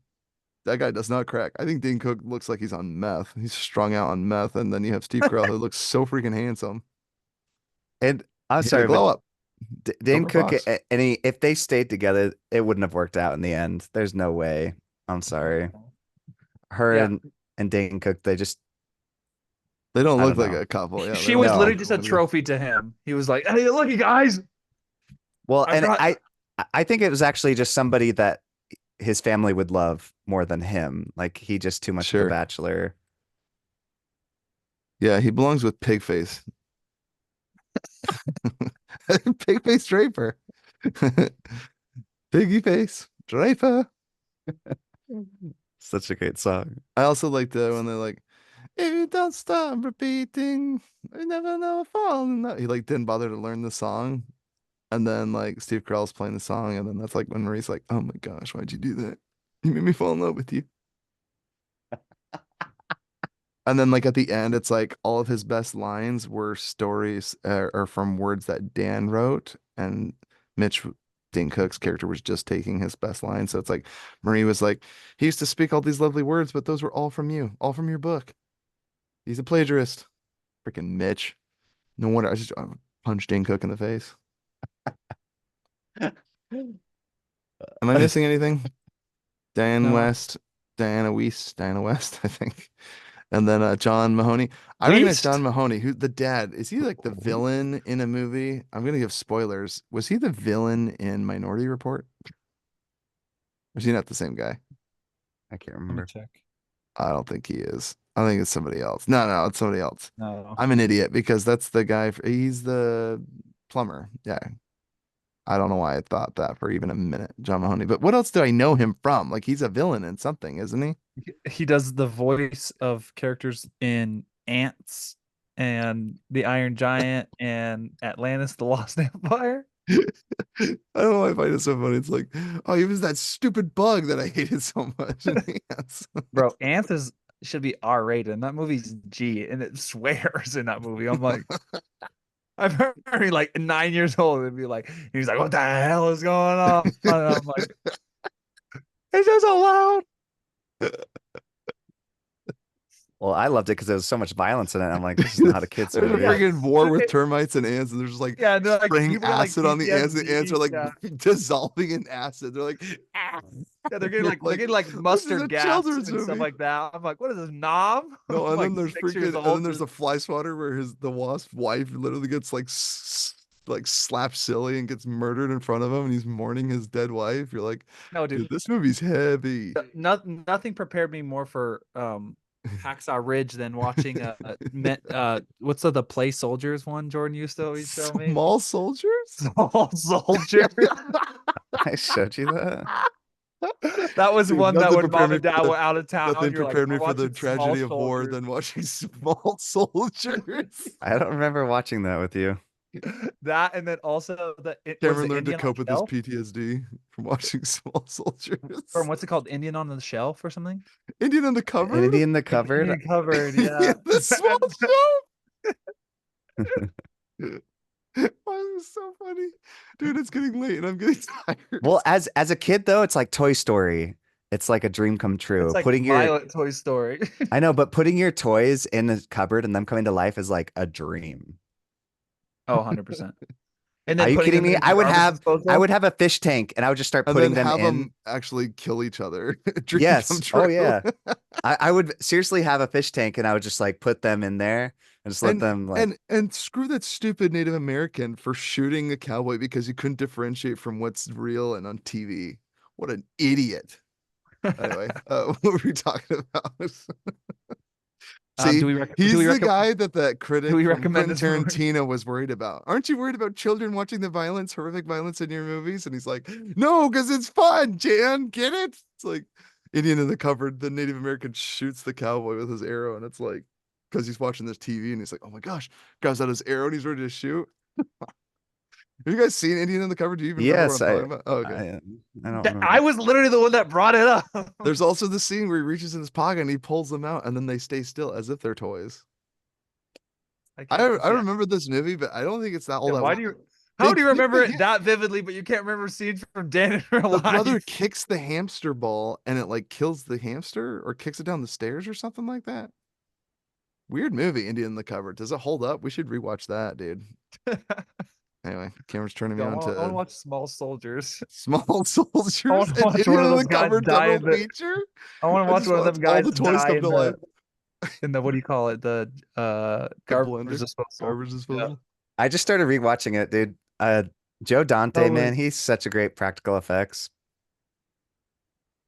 that guy does not crack. I think Dane Cook looks like he's on meth. He's strung out on meth, and then you have Steve Krill who looks so freaking handsome. And I'm He had a sorry, but glow up. Dane Silver Cook, Fox. if they stayed together, it wouldn't have worked out in the end. There's no way. I'm sorry. Her Yeah. and Dane Cook, they just, They don't I look don't like know. a couple. Yeah, they She don't was look No. literally like a just a comedy. trophy to him. He was like, "Hey, look, you guys, Well, I and brought." I think it was actually just somebody that his family would love more than him. Like he just too much of a Sure. bachelor. Yeah, he belongs with Pigface. Pigface Draper. Piggy Face Draper. Such a great song. I also like the when they're like, if you don't stop repeating, you never know fall in love. He like didn't bother to learn the song. And then like Steve Carell's playing the song, and then that's like when Marie's like, "Oh my gosh, why'd you do that? You made me fall in love with you." And then like at the end, it's like all of his best lines were stories or from words that Dan wrote, and Mitch Dane Cook's character was just taking his best lines. So it's like Marie was like, "He used to speak all these lovely words, but those were all from you, all from your book. He's a plagiarist." Freaking Mitch. No wonder I punched Dane Cook in the face. Am I missing anything? Diane No. West, Diana West, I think. And then John Mahoney. I recognize John Weast? Mahoney, who the dad. Is he like the villain in a movie? I'm gonna give spoilers. Was he the villain in Minority Report? Or is he not the same guy? I can't Let me remember. check. I don't think he is. I think it's somebody else. No, no, it's somebody else. No. I'm an idiot because that's the guy. He's the plumber. Yeah. I don't know why I thought that for even a minute, John Mahoney. But what else do I know him from? Like he's a villain in something, isn't he? He does the voice of characters in Ants and The Iron Giant and Atlantis: The Lost Empire. I don't know why I find it so funny. It's like, oh, he was that stupid bug that I hated so much. Yes. Bro, Ants is should be R-rated, and that movie's G, and it swears in that movie. I'm like, I've heard me like 9 years old and be like, he's like, what the hell is going on? And I'm like, it's just so loud. Well, I loved it because there was so much violence in it. I'm like, this is not a kids There's a movie. Yeah. freaking war with termites and ants, and there's just like Yeah, and they're like spraying people get like acid on the ants. The ants are PTSD. like Yeah. dissolving in acid. They're like, ah. Yeah, they're getting You're like they're getting like this is mustard a gas children's and stuff movie. like that. I'm like, what is this knob? No, I'm and like then there's 6 years freaking, and then old. there's Just, the fly swatter where the wasp wife literally gets like slapped silly and gets murdered in front of him, and he's mourning his dead wife. You're like, no, dude, dude, this movie's heavy. nothing prepared me more for Hacksaw Ridge than watching what's the play soldiers one Jordan used to always show me. Small soldiers? Small soldier. I showed you that. That was Dude, one that nothing when prepared mom me and for dad the were out of town, nothing you're like, prepared we're me for the watching Small tragedy of war Soldiers. than watching Small Soldiers. I don't remember watching that with you. That and then also was Cameron it learned to Indian on cope the with his Shelf PTSD from watching Small from Soldiers. what's it called, Indian on the Shelf or something? Indian in the Anything cupboard? in the cupboard? Indian covered, Yeah, yeah. the small show. Why is this so funny? Dude, it's getting late and I'm getting tired. Well, as a kid though, it's like Toy Story. It's like a dream come It's true. like Violet Toy Story. I know, but putting your toys in the cupboard and them coming to life is like a dream. Oh, 100%. And Are then you putting kidding them in me? a garbage I disposal. would have a fish tank and I would just start And then putting them have in. them actually kill each other. Dream come Yes. Oh true. yeah. I would seriously have a fish tank and I would just like put them in there and just let And them like and screw that stupid Native American for shooting a cowboy because he couldn't differentiate from what's real and on TV. What an idiot. Anyway, what were we talking about? See, Do he's we the recommend guy that do critic we from recommend Quentin this movie? Tarantino was worried about. Aren't you worried about children watching the violence, horrific violence in your movies? And he's like, no, because it's fun, Jan. Get it? It's like Indian in the cupboard. The Native American shoots the cowboy with his arrow, and it's like, because he's watching this TV and he's like, oh my gosh, grabs out his arrow and he's ready to shoot. Have you guys seen Indian in the Cover? Do you even remember what Yes, I'm talking about? Oh, okay. I don't I remember. was literally the one that brought it up. There's also the scene where he reaches in his pocket and he pulls them out and then they stay still as if they're toys. I Yeah. remember this movie, but I don't think it's that all that Why well. do you? They How do you kick remember the it that vividly, but you can't remember scenes from Dan in real the brother life? kicks the hamster ball and it like kills the hamster or kicks it down the stairs or something like that. Weird movie, Indian in the Cover. Does it hold up? We should rewatch that, dude. Anyway, Cameron's turning me I on want to to watch Small Soldiers. Small I Soldiers want to and watch one Indian of in those the guys Cover die double in the. feature. I want to I watch just one of want them all guys the toys die come to life. in the what do you call it? The The garbage blender, disposal. garbage Yeah. disposal. I just started rewatching it, dude. Joe Dante, Totally. man, he's such a great practical effects.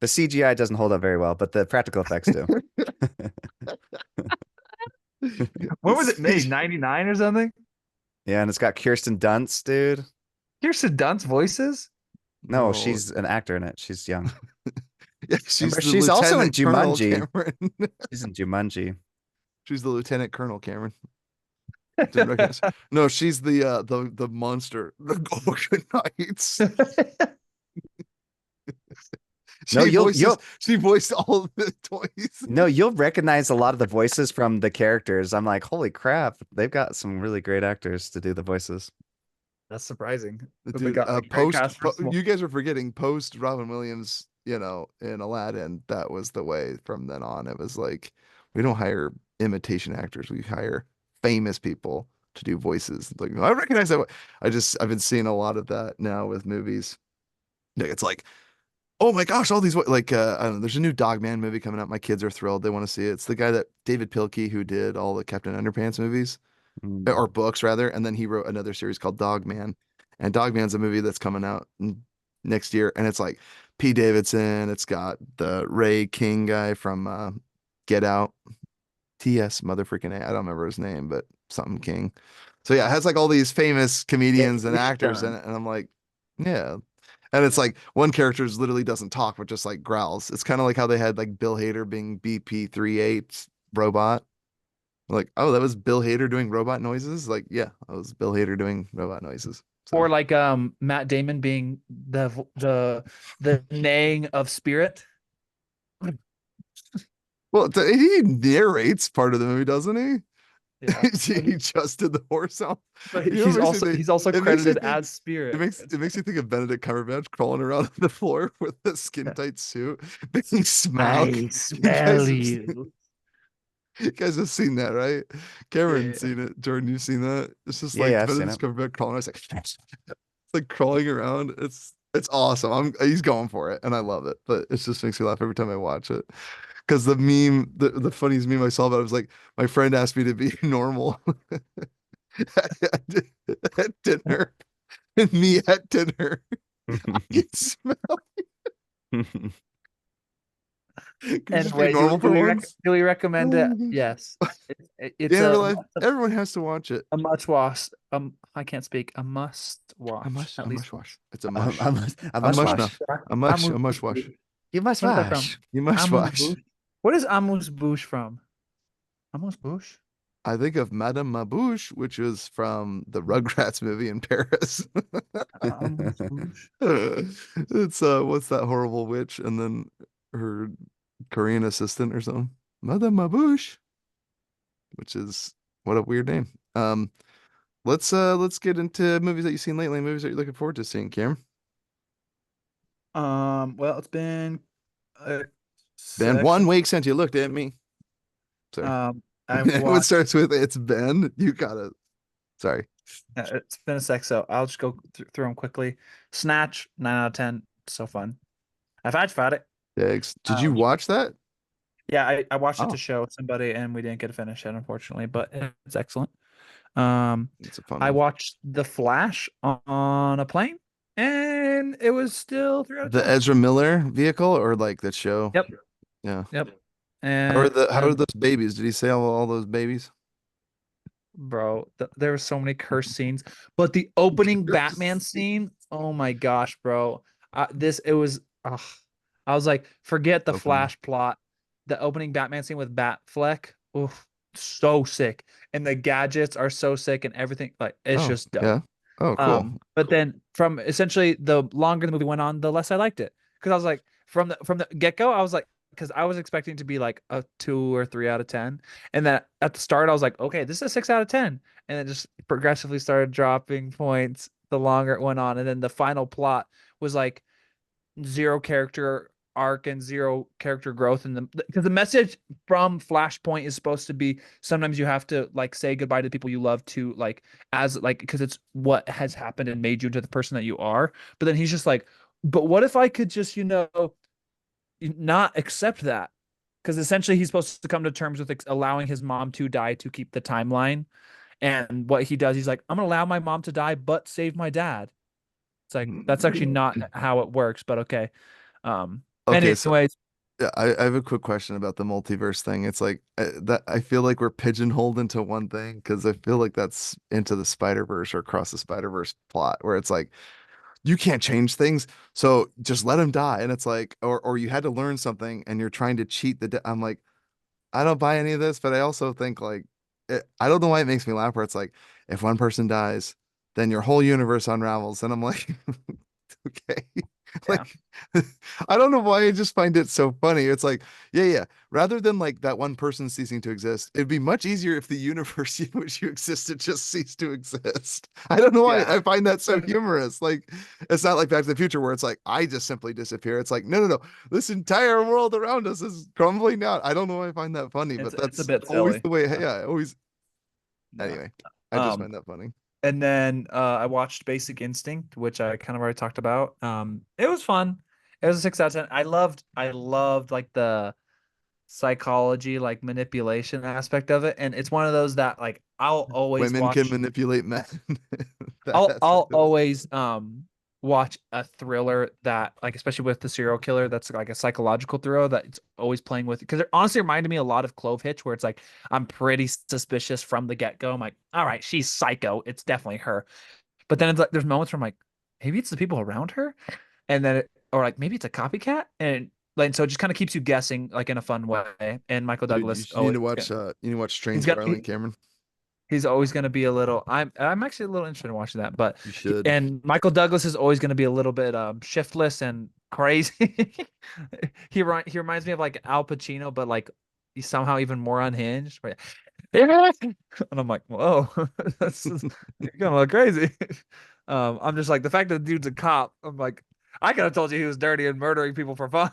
The CGI doesn't hold up very well, but the practical effects do. When was it made? 99 or something? Yeah, and it's got Kirsten Dunst, dude. Kirsten Dunst voices? No, Bro, she's an actor in it. She's young. yeah, she's Remember, the she's also in Lieutenant Colonel Jumanji. Cameron. She's in Jumanji. She's the Lieutenant Colonel Cameron. Didn't recognize. No, she's the monster, the Golden Knights. No, She voiced all of the toys. no, you'll recognize a lot of the voices from the characters. I'm like, holy crap, they've got some really great actors to do the voices. That's surprising. That they Dude, got like great cast for small. you guys are forgetting post Robin Williams, in Aladdin, that was the way from then on. It was like we don't hire imitation actors, we hire famous people to do voices. Like I recognize that. I've been seeing a lot of that now with movies. Like, it's like, oh my gosh, all these like I don't know, there's a new Dogman movie coming out. My kids are thrilled. They want to see it. It's the guy that David Pilkey who did all the Captain Underpants movies or Mm. books rather, and then he wrote another series called Dogman. And Dogman's a movie that's coming out next year, and it's like P. Davidson. It's got the Ray King guy from Get Out. T.S. motherfucking A. I don't remember his name, but something King. So yeah, it has like all these famous comedians and actors in it, and I'm like, yeah. And it's like one character literally doesn't talk, but just like growls. It's kind of like how they had like Bill Hader being BP-38 robot. Like, oh, that was Bill Hader doing robot noises. Like, yeah, that was Bill Hader doing robot noises. So, Or like Matt Damon being the neighing of spirit. well, he narrates part of the movie, doesn't he? Yeah. He just did the horse sound. But You know, what makes me he's also it makes me credited think as spirit. it makes you think of Benedict Cumberbatch crawling around on the floor with the skin tight suit, being Smaug. I You smell guys have seen, you. you guys have seen that, right? Cameron's Yeah. seen it. Jordan, you've seen that. It's just Yeah, like yeah, I've seen Benedict it. Cumberbatch crawling. It's like crawling around. It's awesome. He's going for it, and I love it. But it just makes me laugh every time I watch it. Because the funniest meme I saw about it was like my friend asked me to be normal at dinner, and me at dinner. I can smell. Can you just be Anyway, normal for once? do we recommend it? Oh my gosh. Yes. It's Yeah, in real life, everyone has to watch it. a must watch. I can't speak. A must watch. At A least mush wash. It's a mush. I A must mush now. wash. A mush wash. You must Where's that wash. from? You mush Amuse wash. Bouche. What is Amuse Bouche from? Amuse Bouche? I think of Madame Mabouche, which is from the Rugrats movie in Paris. Amuse Bouche. It's what's that horrible witch and then her Korean assistant or something. Madame Mabouche, which is what a weird name. Let's get into movies that you've seen lately, movies that you're looking forward to seeing, Cam. Well, it's been Ben, six. 1 week since you looked at me. Sorry. I've It watched. starts with it's Ben. You gotta. Sorry. It's been a sec, so I'll just go through them quickly. Snatch, 9 out of 10. So fun. I've had it. Thanks. Did you Um, watch that? Yeah, I watched it Oh, to show somebody, and we didn't get to finish it, unfortunately, but it's excellent. it's a fun I one. watched The Flash on a plane, and it was still 3 out of 10. The Ezra Miller vehicle or like that show? Yep, Yeah. yep. How are And those babies? Did he say all those babies? bro, there were so many curse scenes, but the opening Batman scene, oh my gosh, bro. It was I was like, forget the Opening. Flash plot. The opening Batman scene with Batfleck. Oof. so sick, and the gadgets are so sick, and everything like it's Oh, just dope. yeah. Oh, cool. But then from essentially the longer the movie went on, the less I liked it because I was like from the get go, I was like because I was expecting to be like a 2 or 3 out of 10, and then at the start I was like, okay, this is a 6 out of 10, and then just progressively started dropping points the longer it went on, and then the final plot was like zero character arc and zero character growth in the because the message from Flashpoint is supposed to be sometimes you have to like say goodbye to the people you love to like as like because it's what has happened and made you into the person that you are. But then he's just like, but what if I could just, not accept that? Because essentially he's supposed to come to terms with allowing his mom to die to keep the timeline. And what he does, he's like, I'm gonna allow my mom to die, but save my dad. It's like that's actually not how it works, but okay. Um, Okay, so anyways, yeah, I have a quick question about the multiverse thing. It's like that I feel like we're pigeonholed into one thing because I feel like that's into the Spider-Verse or across the Spider-Verse plot where it's like you can't change things, so just let him die. And it's like, or you had to learn something and you're trying to cheat I'm like, I don't buy any of this, but I also think like I don't know why it makes me laugh where it's like if one person dies, then your whole universe unravels. And I'm like, okay. yeah, Like I don't know why I just find it so funny. It's like, yeah, yeah. Rather than like that one person ceasing to exist, it'd be much easier if the universe in which you existed just ceased to exist. I don't know why yeah, I find that so humorous. Like it's not like Back to the Future where it's like I just simply disappear. It's like, no, no, no. This entire world around us is crumbling down. I don't know why I find that funny, but it's a that's bit always silly. the way. Yeah. Yeah, always. Yeah. Anyway, I just Um, find that funny. and then I watched Basic Instinct, which I kind of already talked about. It was fun. It was a 6 out of 10. I loved like the psychology, like manipulation aspect of it. And it's one of those that like I'll always Women can watch manipulate men. That I'll aspect I'll of it. always watch a thriller that like especially with the serial killer that's like a psychological thriller that it's always playing with because it honestly reminded me a lot of Clove Hitch where it's like I'm pretty suspicious from the get-go. I'm like, all right, she's psycho. It's definitely her. But then it's like there's moments where I'm like, maybe it's the people around her, and then or like maybe it's a copycat, and like so it just kind of keeps you guessing like in a fun way. And Michael Dude, Douglas always you need to watch he's Strange got Darling, Cameron. he's always going to be a little I'm actually a little interested in watching that, but You should. and Michael Douglas is always going to be a little bit shiftless and crazy. He reminds me of like Al Pacino, but like he's somehow even more unhinged. But and I'm like, whoa, you're gonna look crazy. I'm just like the fact that the dude's a cop. I'm like, I could have told you he was dirty and murdering people for fun.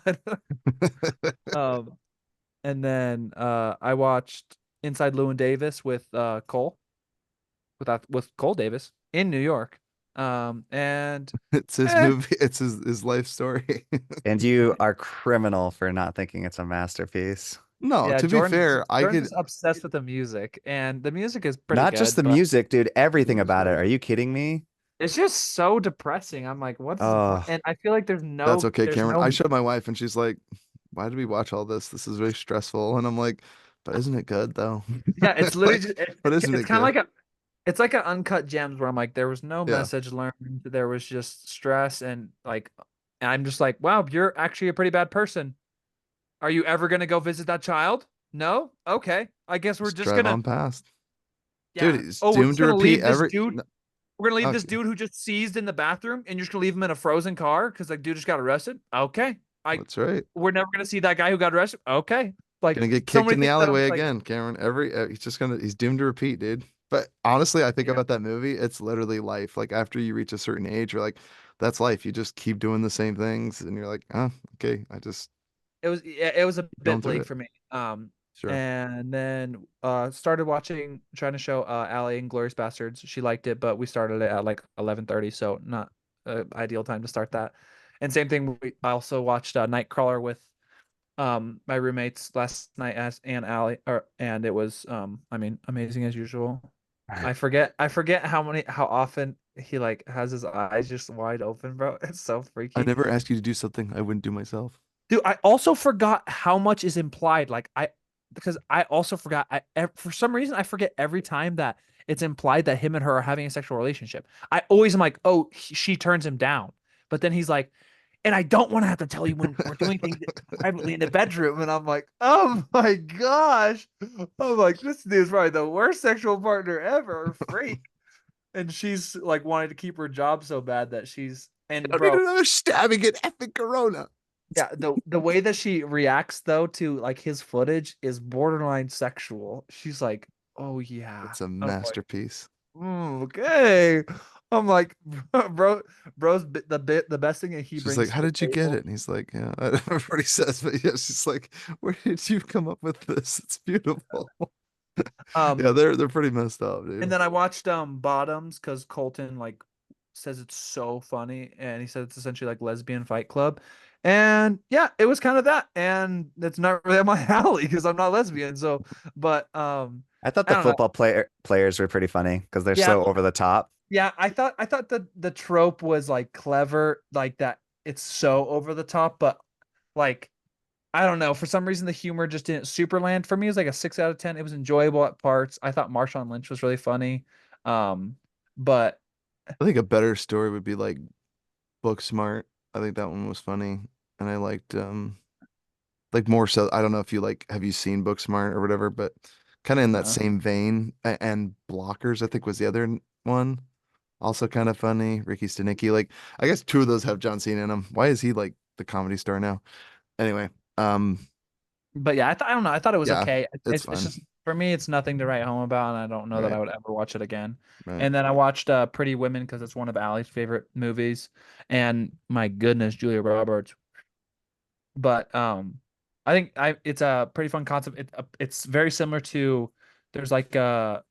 um, and then I watched Inside Llewyn Davis with Cole with Cole Davis in New York. And It's his eh, movie. It's his life story. And you are criminal for not thinking it's a masterpiece. No, yeah, to be fair, I Jordan's could. just obsessed with the music, and the music is pretty Not just good, the but music, dude, everything Music's about it. great. Are you kidding me? it's just so depressing. I'm like, what's the point? Oh, And I feel like That's okay, there's Cameron. I no showed my wife, and she's like, "Why did we watch all this? This is very stressful." And I'm like, "But isn't it good though?" yeah, it's literally Like, just but isn't it's it kind of good? like a it's like an uncut gems where I'm like, there was no Yeah, message learned, there was just stress and like, and I'm just like, wow, you're actually a pretty bad person. Are you ever gonna go visit that child? No? Okay. I guess we're just just drive gonna on past, dude. yeah. It's Oh, we're doomed just to gonna repeat leave this every. dude. We're gonna leave this Okay, dude who just seized in the bathroom and you're just gonna leave him in a frozen car because like dude just got arrested. Okay. I that's right. we're never gonna see that guy who got arrested. Okay. Like Gonna get so kicked many in the things that I'm alleyway just like, again, Cameron. He's doomed to repeat, dude. But honestly, I think yeah. about that movie, it's literally life. Like after you reach a certain age, you're like, that's life. You just keep doing the same things, and you're like, oh, okay, I just It was a going bit through bleak it. for me. Sure. And then started watching trying to show Allie and Glorious Bastards. She liked it, but we started it at like 11:30, so not ideal time to start that. And same thing, I also watched Nightcrawler with my roommates last night as and Allie and it was I mean amazing as usual. I forget how often he like has his eyes just wide open, bro. It's so I freaky. never asked you to do something I wouldn't do myself. Dude, I also forgot how much is implied. Like because I also forgot. For some reason I forget every time that it's implied that him and her are having a sexual relationship. I always am like, oh, she turns him down, but then he's like, and I don't want to have to tell you when we're doing things privately in the bedroom. And I'm like, oh my gosh. I'm like, this dude's probably the worst sexual partner ever. Freak. And she's like wanting to keep her job so bad that I and don't need bro, another stabbing at effing Corona. yeah, the way that she reacts though to like his footage is borderline sexual. She's like, oh yeah. It's a I'm like, masterpiece. Okay. I'm like, bro, the best thing that he She's like, brings to "How the did you get table. it?" And he's like, "Yeah, I don't remember what he says, but yeah." She's like, "Where did you come up with this? It's beautiful." Yeah, Um, they're pretty messed up, and dude. then I watched Bottoms because Colton like says it's so funny, and he said it's essentially like lesbian Fight Club, and yeah, it was kind of that, and it's not really up my alley because I'm not lesbian, so but I thought I the don't know. players were pretty funny because they're Yeah, so over the top. yeah, I thought the trope was like clever, like that it's so over the top, but like I don't know. For some reason, the humor just didn't super land for me. It was like a 6 out of 10. It was enjoyable at parts. I thought Marshawn Lynch was really funny. Um, but I think a better story would be like Book Smart. I think that one was funny, and I liked like more so. I don't know if you like have you seen Book Smart or whatever, but kind of in that uh, same vein. And Blockers, I think, was the other one. Also kind of funny. Ricky Stenicki. Like I guess two of those have John Cena in them. Why is he like the comedy star now? Anyway, but yeah, I don't know. I thought it was yeah, okay. it's It's fun. just for me, it's nothing to write home about, and I don't know that Right, I would ever watch it again. right. And then I watched Pretty Women because it's one of Allie's favorite movies, and my goodness, Julia Roberts. But I think I it's a pretty fun concept. It's very similar to there's like a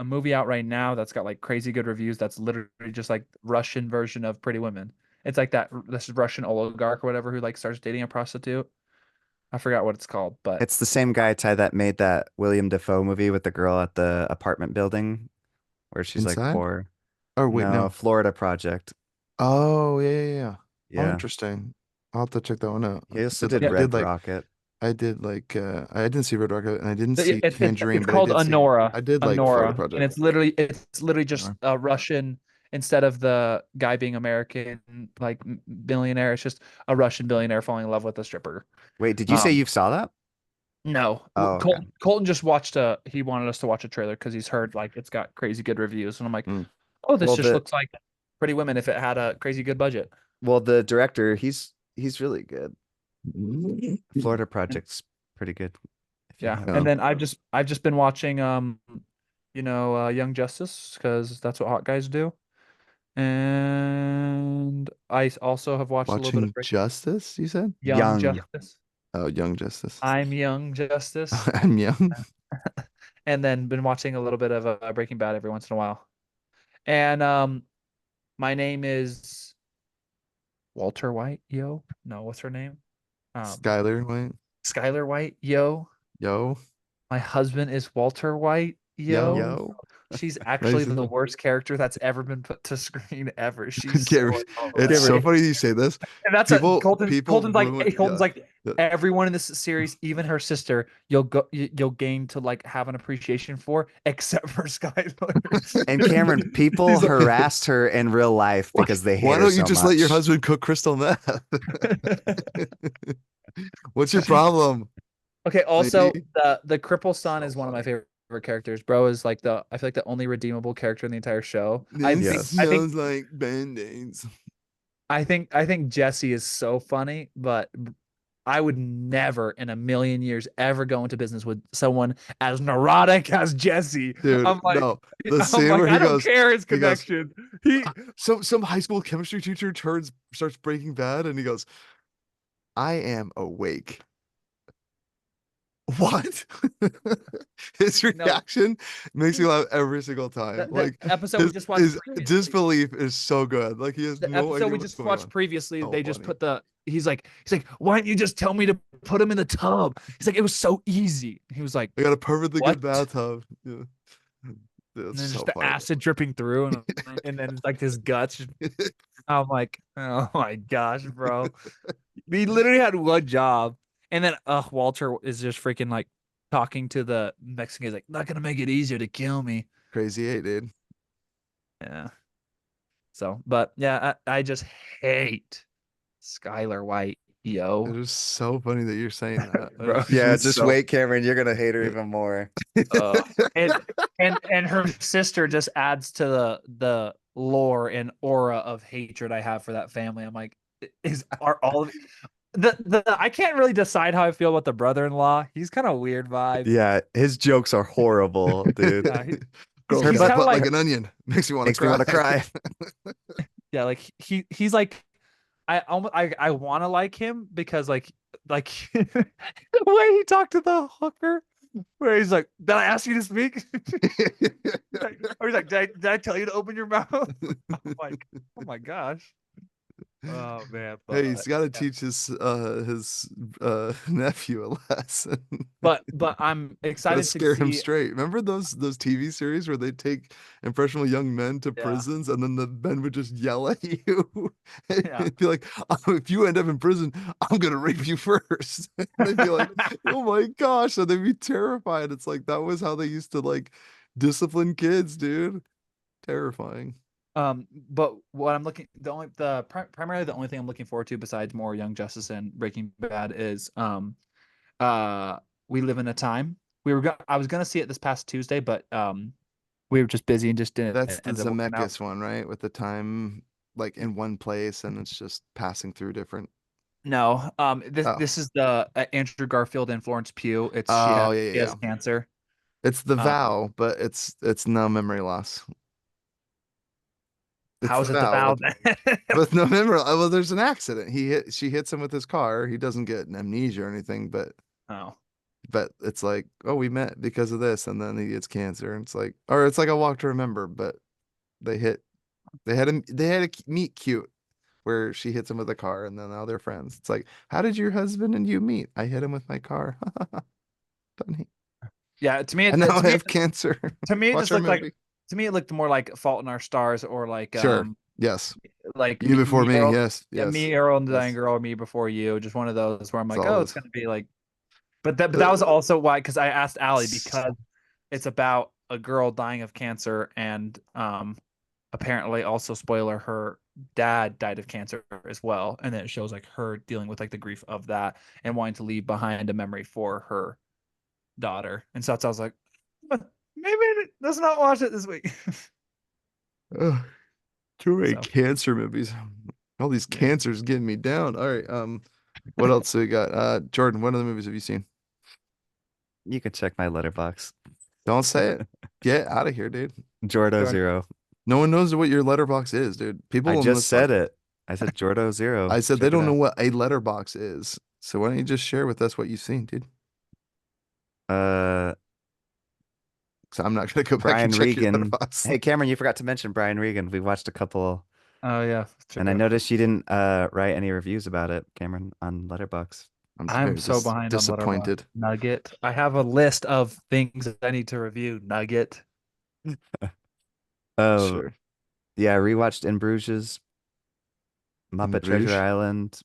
movie out right now that's got like crazy good reviews that's literally just like Russian version of Pretty Women. It's like that this Russian oligarch or whatever who like starts dating a prostitute. I forgot what it's called, but It's the same guy, Ty, that made that William Dafoe movie with the girl at the apartment building where she's like Inside? poor. Oh wait, No, no. Florida Project. Oh yeah, yeah, yeah. Oh, Yeah. interesting. I'll have to check that one out. He also Did did yeah, I did Red like Rocket. I did like I didn't see Red Rocket and I didn't see it's Tangerine, but I called did see Honora, I did like Florida Honora, and Project. it's literally just Sure. a Russian instead of the guy being American like billionaire. It's just a Russian billionaire falling in love with a stripper. Wait, did you say Um, you saw that? No, Oh, okay. Colton just watched a. He wanted us to watch a trailer because he's heard like it's got crazy good reviews, and I'm like, Mm. oh, this Well, just the looks like Pretty Women if it had a crazy good budget. the director, he's really good. Florida And- Project's pretty good if you yeah, haven't. and Yeah. then I've just been watching Young Justice because that's what hot guys do, and also have watched a little bit of Watching Justice, you said? Young Young. Justice. Oh, Young Justice. I'm Young Justice, I'm young. and then been watching a little bit of Breaking Bad every once in a while. And my name is Walter White, yo. No, what's her name? Um, Skyler, wait. Skylar White, yo. Yo. My husband is Walter White, yo. Yo. She's actually Amazing. the worst character that's ever been put to screen ever. She's Gary, so it's hilarious. so funny you say this. And that's a People Colton's like ruin, Colton's yeah. like everyone in this series, even her sister, you'll gain to like have an appreciation for, except for Skylar. And Cameron, people He's like, harassed her in real life why, because they why hate her don't you so just let your much. husband cook crystal meth? What's your problem, Okay, also lady? the cripple son So is one of my funny. favorite characters. Bro is like I feel like the only redeemable character in the entire show. This Yes. smells like band-aids. I think Jesse is so funny, but I would never in a million years ever go into business with someone as neurotic as Jesse. Dude, I'm like no. The I'm scene like where I don't care his he goes, connection. He some high school chemistry teacher starts Breaking Bad and he goes, I am awake. What? His no reaction makes me laugh every single time. the Like episode we just watched his previously. disbelief is so good. Like he has The no episode idea we what's just going watched on. previously, So they just funny. put he's like, why didn't you just tell me to put him in the tub? He's like, it was so easy. He was like, I got a perfectly what? good bathtub. Yeah. And That's then just so the funny. acid dripping through, and then like his guts. I'm like, oh my gosh, bro. He literally had one job, and then Walter is just freaking like talking to the Mexican. He's like, not gonna make it easier to kill me. Crazy eight, dude. Yeah. So, but yeah, I just hate Skylar White, It yo, is so funny that you're saying that. bro. Yeah, She's just so wait, Cameron. You're gonna hate her even more. uh and and her sister just adds to the lore and aura of hatred I have for that family. I'm like, are all of the I can't really decide how I feel about the brother-in-law. He's kind of weird vibes. Yeah, his jokes are horrible, dude. Yeah, Girls Her he's got a kind but of butt like like an onion. Makes me want to makes me cry. want to cry. yeah, like he's like I almost I want to like him because like the way he talked to the hooker, where he's like, "Did I ask you to speak?" Or he's like, did I tell you to open your mouth?" I'm like, "Oh my gosh." Oh man, Hey, he's got to yeah. teach his nephew a lesson. But I'm Gotta excited to scare him see. straight. Remember those TV series where they take impressionable young men to Yeah, prisons and then the men would just yell at you yeah. and be like, "Oh, if you end up in prison, I'm gonna rape you first." And they'd be like, "Oh my gosh," and they'd be terrified. It's like that was how they used to like discipline kids, dude. Terrifying. But what I'm looking primarily the only thing I'm looking forward to besides more Young Justice and Breaking Bad is uh We Live in a Time. I was gonna see it this past Tuesday, but we were just busy and just didn't That's the end up working out. Zemeckis one, right? With the time like in one place and it's just passing through different. No, this Oh, this is the Andrew Garfield and Florence Pugh. It's oh yeah, yeah, she has yeah. cancer. It's the Um, vow, but it's no memory loss. It's how the is it the vow vow with then? with no memory. Well, there's an accident. She hits him with his car. He doesn't get an amnesia or anything, Oh, but it's like, oh, we met because of this, and then he gets cancer, and it's like, or it's like a walk to remember, but they hit they had a meet cute where she hits him with a car, and then now they're friends. It's like, how did your husband and you meet? I hit him with my car. Funny. yeah. To me, And now I have cancer. it Watch just our looked like movie. to me it looked more like Fault in Our Stars or Sure. Yes. like You before me me. Earl, Yes. yeah, Yes. me Earl and the Dying Yes. Girl, or Me Before You. Just one of those where I'm It's like, all oh, it's those. gonna be like. But that was also why because I asked Allie because it's about a girl dying of cancer and apparently also spoiler her dad died of cancer as well, and then it shows like her dealing with like the grief of that and wanting to leave behind a memory for her daughter. And so I was like, maybe let's not watch it this week. Ugh, too many So cancer movies. All these yeah. cancers getting me down. All right. What else do we got? Jordan, what other movies have you seen? You can check my letterbox. Don't say it. Get out of here, dude. Jordo Go Zero. No one knows what your letterbox is, dude. People I on just this said podcast. it. I said Jordo Zero. I said they Check it don't know out. what a letterbox is. So why don't you just share with us what you've seen, dude? Uh, Because I'm not gonna go back and Brian check your Regan. letterbox. Hey, Cameron, you forgot to mention Brian Regan. We watched a couple, Oh yeah, check and I it out. noticed you didn't write any reviews about it, Cameron, on Letterbox. I'm I'm very so behind on Letterboxd. disappointed. Nugget. I have a list of things that I need to review. Nugget. Oh, Sure. yeah, I rewatched In Bruges, In Muppet Treasure Bruges. Island.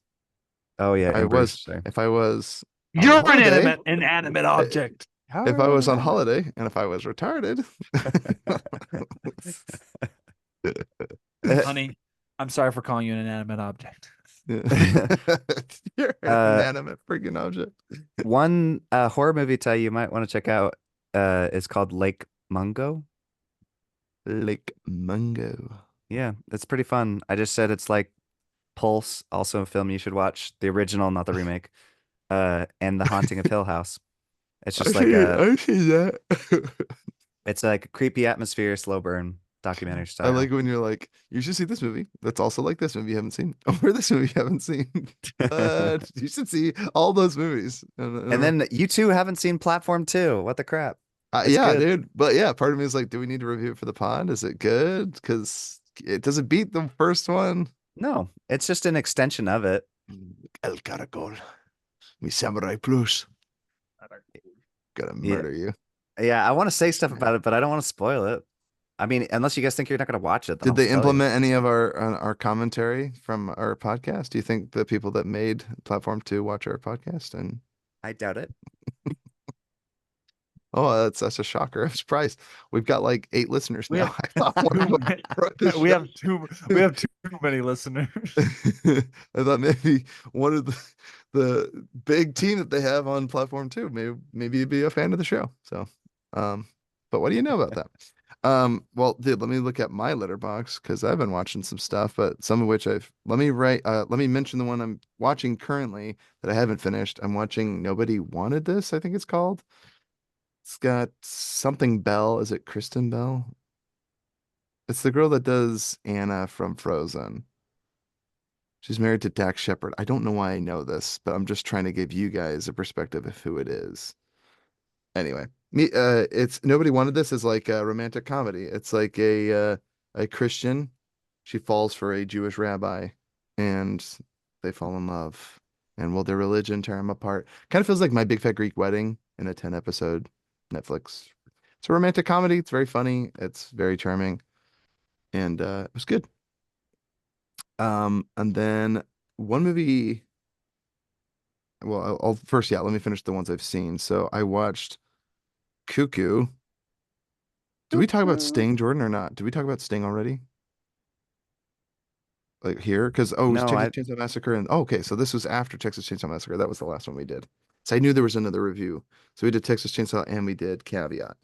Oh yeah, If I In was Bruges. Sorry. if I was on You're an holiday, inanimate eh, object. How if I was on am holiday, and if I was retarded. Honey, I'm sorry for calling you an inanimate object. You're an Uh, inanimate freaking object. one horror movie title you might want to check out is called Lake Mungo. Lake Mungo. Yeah, it's pretty fun. I just said it's like Pulse, also a film you should watch, the original, not the remake. And The Haunting of Hill House. It's just like I see that. it's like a creepy atmosphere, slow burn, documentary I style. like when you're like, you should see this movie. That's also like this movie you haven't seen, or this movie you haven't seen. You should see all those movies. And then you two haven't seen Platform 2. What the crap? It's Yeah, good. dude. But yeah, part of me is like, do we need to review it for the pod? Is it good? Because it doesn't beat the first one. No, it's just an extension of it. El Caracol, mi Samurai Plus. Gonna Yeah. murder you. Yeah, I want to say stuff about it, but I don't want to spoil it. I mean, unless you guys think you're not going to watch it, then Did I'll they just tell you. implement any of our commentary from our podcast? Do you think the people that made Platform 2 watch our podcast? And I doubt it. Oh, that's a shocker. I'm surprised. We've got like 8 listeners We now. have I thought one of them wrote the we show. have too many listeners. I thought maybe one of the big team that they have on platform too. Maybe you'd be a fan of the show. So, but what do you know about that? Well, dude, let me look at my letterbox because I've been watching some stuff, but some of which let me mention the one I'm watching currently that I haven't finished. I'm watching Nobody Wanted This, I think it's called. It's got something Bell. Is it Kristen Bell? It's the girl that does Anna from Frozen. She's married to Dax Shepard. I don't know why I know this, but I'm just trying to give you guys a perspective of who it is. Anyway, it's Nobody Wanted This is like a romantic comedy. It's like a Christian. She falls for a Jewish rabbi, and they fall in love. And will their religion tear them apart? Kind of feels like My Big Fat Greek Wedding in a 10 episode Netflix. It's a romantic comedy. It's very funny. It's very charming, and it was good. And then one movie. Well, I'll first, yeah, let me finish the ones I've seen. So I watched Cuckoo. Did we talk about Sting, Jordan, or not? Did we talk about Sting already? Like here? Because it was No, Texas I Chainsaw Massacre, and okay, so this was after Texas Chainsaw Massacre. That was the last one we did. So I knew there was another review. So we did Texas Chainsaw and we did Caveat.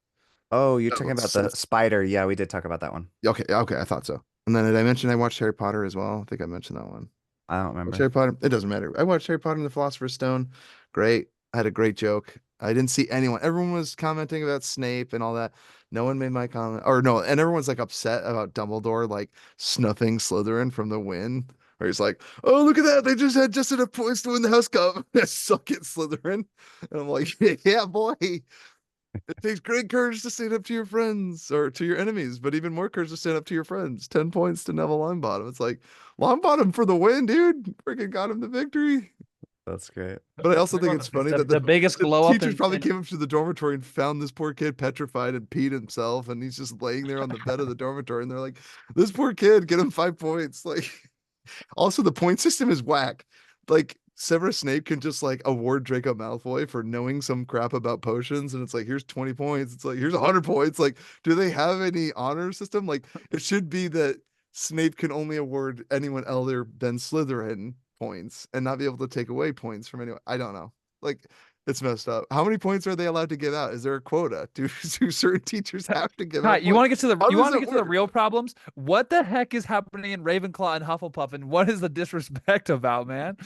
oh, you're Oh, talking about the spider. Yeah, we did talk about that one. okay, okay, I thought so. And then did I mention I watched Harry Potter as well? I think I mentioned that one. I don't Watch remember. Harry Potter. It doesn't matter. I watched Harry Potter and the Philosopher's Stone. Great. I had a great joke. I didn't see anyone. Everyone was commenting about Snape and all that. No one made my comment. Or no, and everyone's like upset about Dumbledore like snuffing Slytherin from the win. Where he's like, "Oh, look at that! They just had just enough points to win the House Cup. Suck it, Slytherin." And I'm like, "Yeah, boy. It takes great courage to stand up to your friends or to your enemies, but even more courage to stand up to your friends. 10 points to Neville Longbottom. It's like Longbottom for the win, dude. Freaking got him the victory." That's great. But I also think it's funny that The biggest the glow up teachers in, probably came up to the dormitory and found this poor kid petrified and peed himself, and he's just laying there on the bed of the dormitory, and they're like, "This poor kid, get him 5 points." Like, also the point system is whack. Like Severus Snape can just like award Draco Malfoy for knowing some crap about potions, and it's like, here's 20 points. It's like, here's 100 points. Like, do they have any honor system? Like, it should be that Snape can only award anyone other than Slytherin points and not be able to take away points from anyone. I don't know. Like, it's messed up. How many points are they allowed to give out? Is there a quota? Do certain teachers have to give Hi, out you want to points? get to the How you does want to it get to the work? real problems? What the heck is happening in Ravenclaw and Hufflepuff, and what is the disrespect about, man?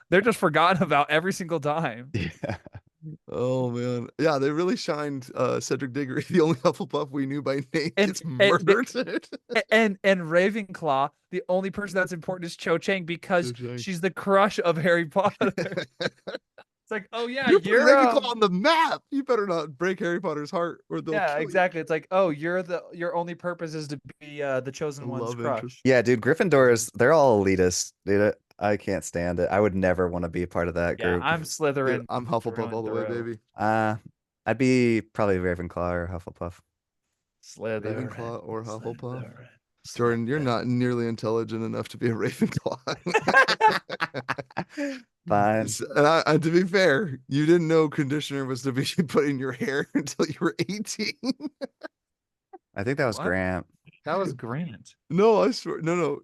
They're just forgotten about every single time. Yeah. Oh man. Yeah, they really shined Cedric Diggory, the only Hufflepuff we knew by name, And gets and murdered. and Ravenclaw, the only person that's important is Cho Chang because Cho-Chang. she's the crush of Harry Potter. It's like, oh yeah, You're putting you're Ravenclaw on the map. You better not break Harry Potter's heart or they'll yeah, kill you. exactly. It's like, oh, your only purpose is to be the chosen one's Love interest. crush. Yeah, dude, Gryffindor is they're all elitist. Dude, I can't stand it. I would never want to be part of that Yeah, group. I'm Dude, Slytherin I'm Hufflepuff through all and the way, through. baby. Uh, I'd be probably Ravenclaw or Hufflepuff. Slytherin, Ravenclaw or Hufflepuff. Slytherin, Jordan, you're not Slytherin. nearly intelligent enough to be a Ravenclaw. Fine. To be fair, you didn't know conditioner was to be put in your hair until you were 18. I think that was What? Grant. That was Grant. No, I swear. No.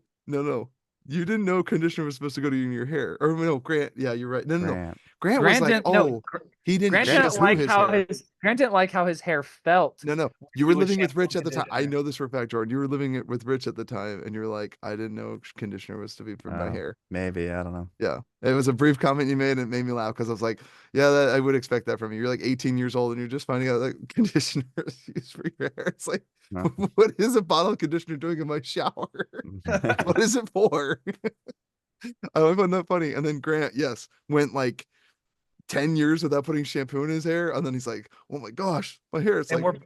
You didn't know conditioner was supposed to go to in your hair. Or no, Grant. Yeah, you're right. No. Grant. Grant was Grant like, didn't no. oh, he didn't Grant Grant didn't just shampoo like his how hair. Grant didn't like how his hair felt. No. when You he were was living with Rich shampooing at the time. I conditioner. know this for a fact, Jordan. You were living it with Rich at the time, and you're like, I didn't know conditioner was to be for my Oh, hair. maybe. I don't know. Yeah. It was a brief comment you made, and it made me laugh because I was like, yeah, I would expect that from you. You're like 18 years old, and you're just finding out that conditioner is used for your hair. It's like, No. what is a bottle of conditioner doing in my shower? What is it for? I find that funny. And then Grant, yes, went like 10 years without putting shampoo in his hair. And then he's like, oh my gosh, my hair. It's and like,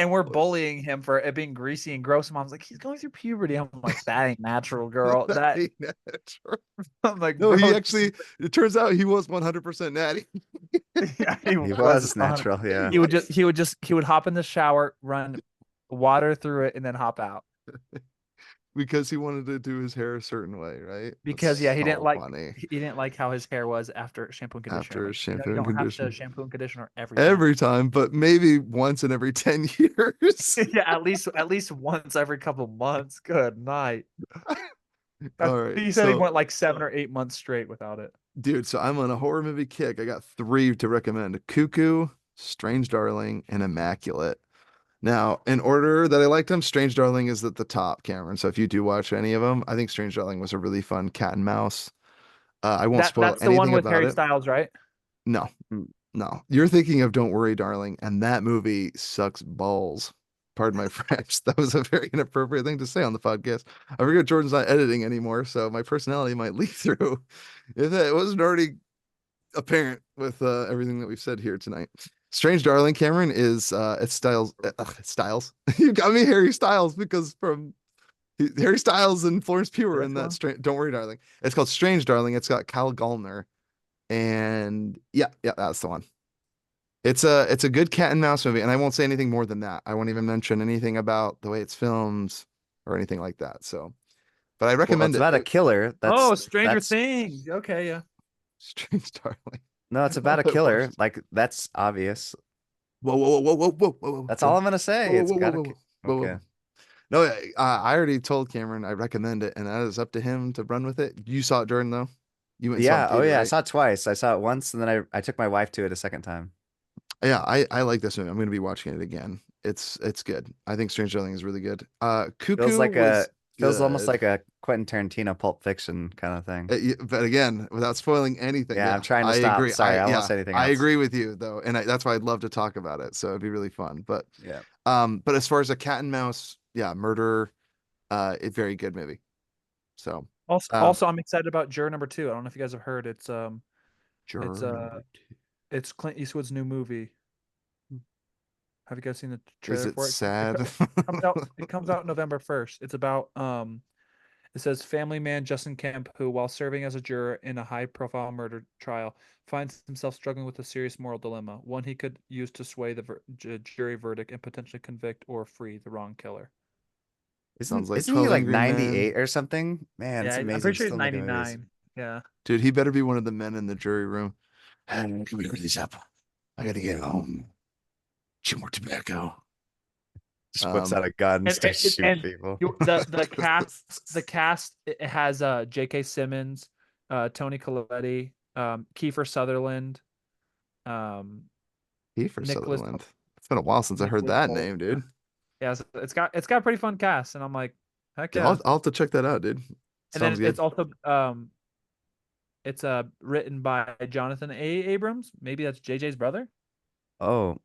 we're bullying him for it being greasy and gross. Mom's like, he's going through puberty. I'm like, that ain't natural, girl. that That ain't natural. I'm like, No, bro, he actually, it turns out he was 100% natty. yeah, He was natural, yeah. He would hop in the shower, run water through it, and then hop out. because he wanted to do his hair a certain way, right? That's Because yeah, so funny. he didn't like how his hair was after shampoo and conditioner. After Like, shampoo you and don't have to conditioner. shampoo and conditioner every time. Every time, but maybe once in every 10 years. Yeah, at least once every couple months. Good night. All right. He said he So, went like 7 or 8 months straight without it. dude, so I'm on a horror movie kick. I got three to recommend: Cuckoo, Strange Darling, and Immaculate. Now, in order that I liked them, Strange Darling is at the top, Cameron. So if you do watch any of them, I think Strange Darling was a really fun cat and mouse. I won't spoil That's the one anything with about Harry it. Styles, right? No, Mm. no. You're thinking of Don't Worry, Darling, and that movie sucks balls. Pardon my French. That was a very inappropriate thing to say on the podcast. I forget Jordan's not editing anymore, so my personality might leak through if it wasn't already apparent with everything that we've said here tonight. Strange Darling, Cameron, is it's Styles. You got me Harry Styles because from Harry Styles and Florence Pugh were in Which that one? Don't Worry, Darling. It's called Strange Darling. It's got Kyle Gallner, and yeah, that's the one. It's a good cat and mouse movie, and I won't say anything more than that. I won't even mention anything about the way it's filmed or anything like that. So, but I Well, recommend it's it. about a killer. Oh, Stranger That's Things. Okay, yeah. Strange Darling. no, I it's about a thought it killer. was. Like that's obvious. Whoa, whoa, whoa, whoa, whoa, whoa, whoa, That's all whoa, I'm gonna whoa, say. whoa, It's whoa, whoa, got whoa, a whoa, whoa, okay. whoa. No, I already told Cameron I recommend it, and that is up to him to run with it. You saw it, Jordan, though. You went and saw it in Yeah. Oh theater, yeah. I right? saw it twice. I saw it once, and then I took my wife to it a second time. Yeah, I like this movie. I'm going to be watching it again. It's good. I think Strange Darling is really good. Feels Cuckoo like a was feels almost good. like a Quentin Tarantino Pulp Fiction kind of thing. But again, without spoiling anything, Yeah, I'm yeah, trying to I stop. agree. Sorry, I won't say anything I else. agree with you though, and that's why I'd love to talk about it. So it'd be really fun. Yeah. But as far as a cat and mouse, yeah, murder, it's very good movie. So, um, Also, I'm excited about Juror number two. I don't know if you guys have heard. It's juror number two. it's Clint Eastwood's new movie. Have you guys seen the Is trailer it for it? sad? It comes out November 1st. It's about it says family man Justin Kemp, who while serving as a juror in a high profile murder trial, finds himself struggling with a serious moral dilemma, one he could use to sway the jury verdict and potentially convict or free the wrong killer. Sounds like Isn't he 12 like Angry Men. 98 or something? Man, it's Yeah, I'm amazing pretty he's sure he's still making movies. 99. Yeah. Dude, he better be one of the men in the jury room. Hey, can we hurry this up? I gotta get home. Chew more tobacco. Just whips Um, out a gun and starts shooting And people. the cast it has J.K. Simmons, Tony Colletti, Kiefer Sutherland, um, Kiefer Nicholas Sutherland. It's been a while since I heard Nicholas that Holt. name, dude. Yeah, so it's got a pretty fun cast, and I'm like, heck Yeah, yeah. I'll have to check that out, dude. And then Sounds it's good. also it's written by Jonathan A. Abrams. Maybe that's JJ's brother. Oh,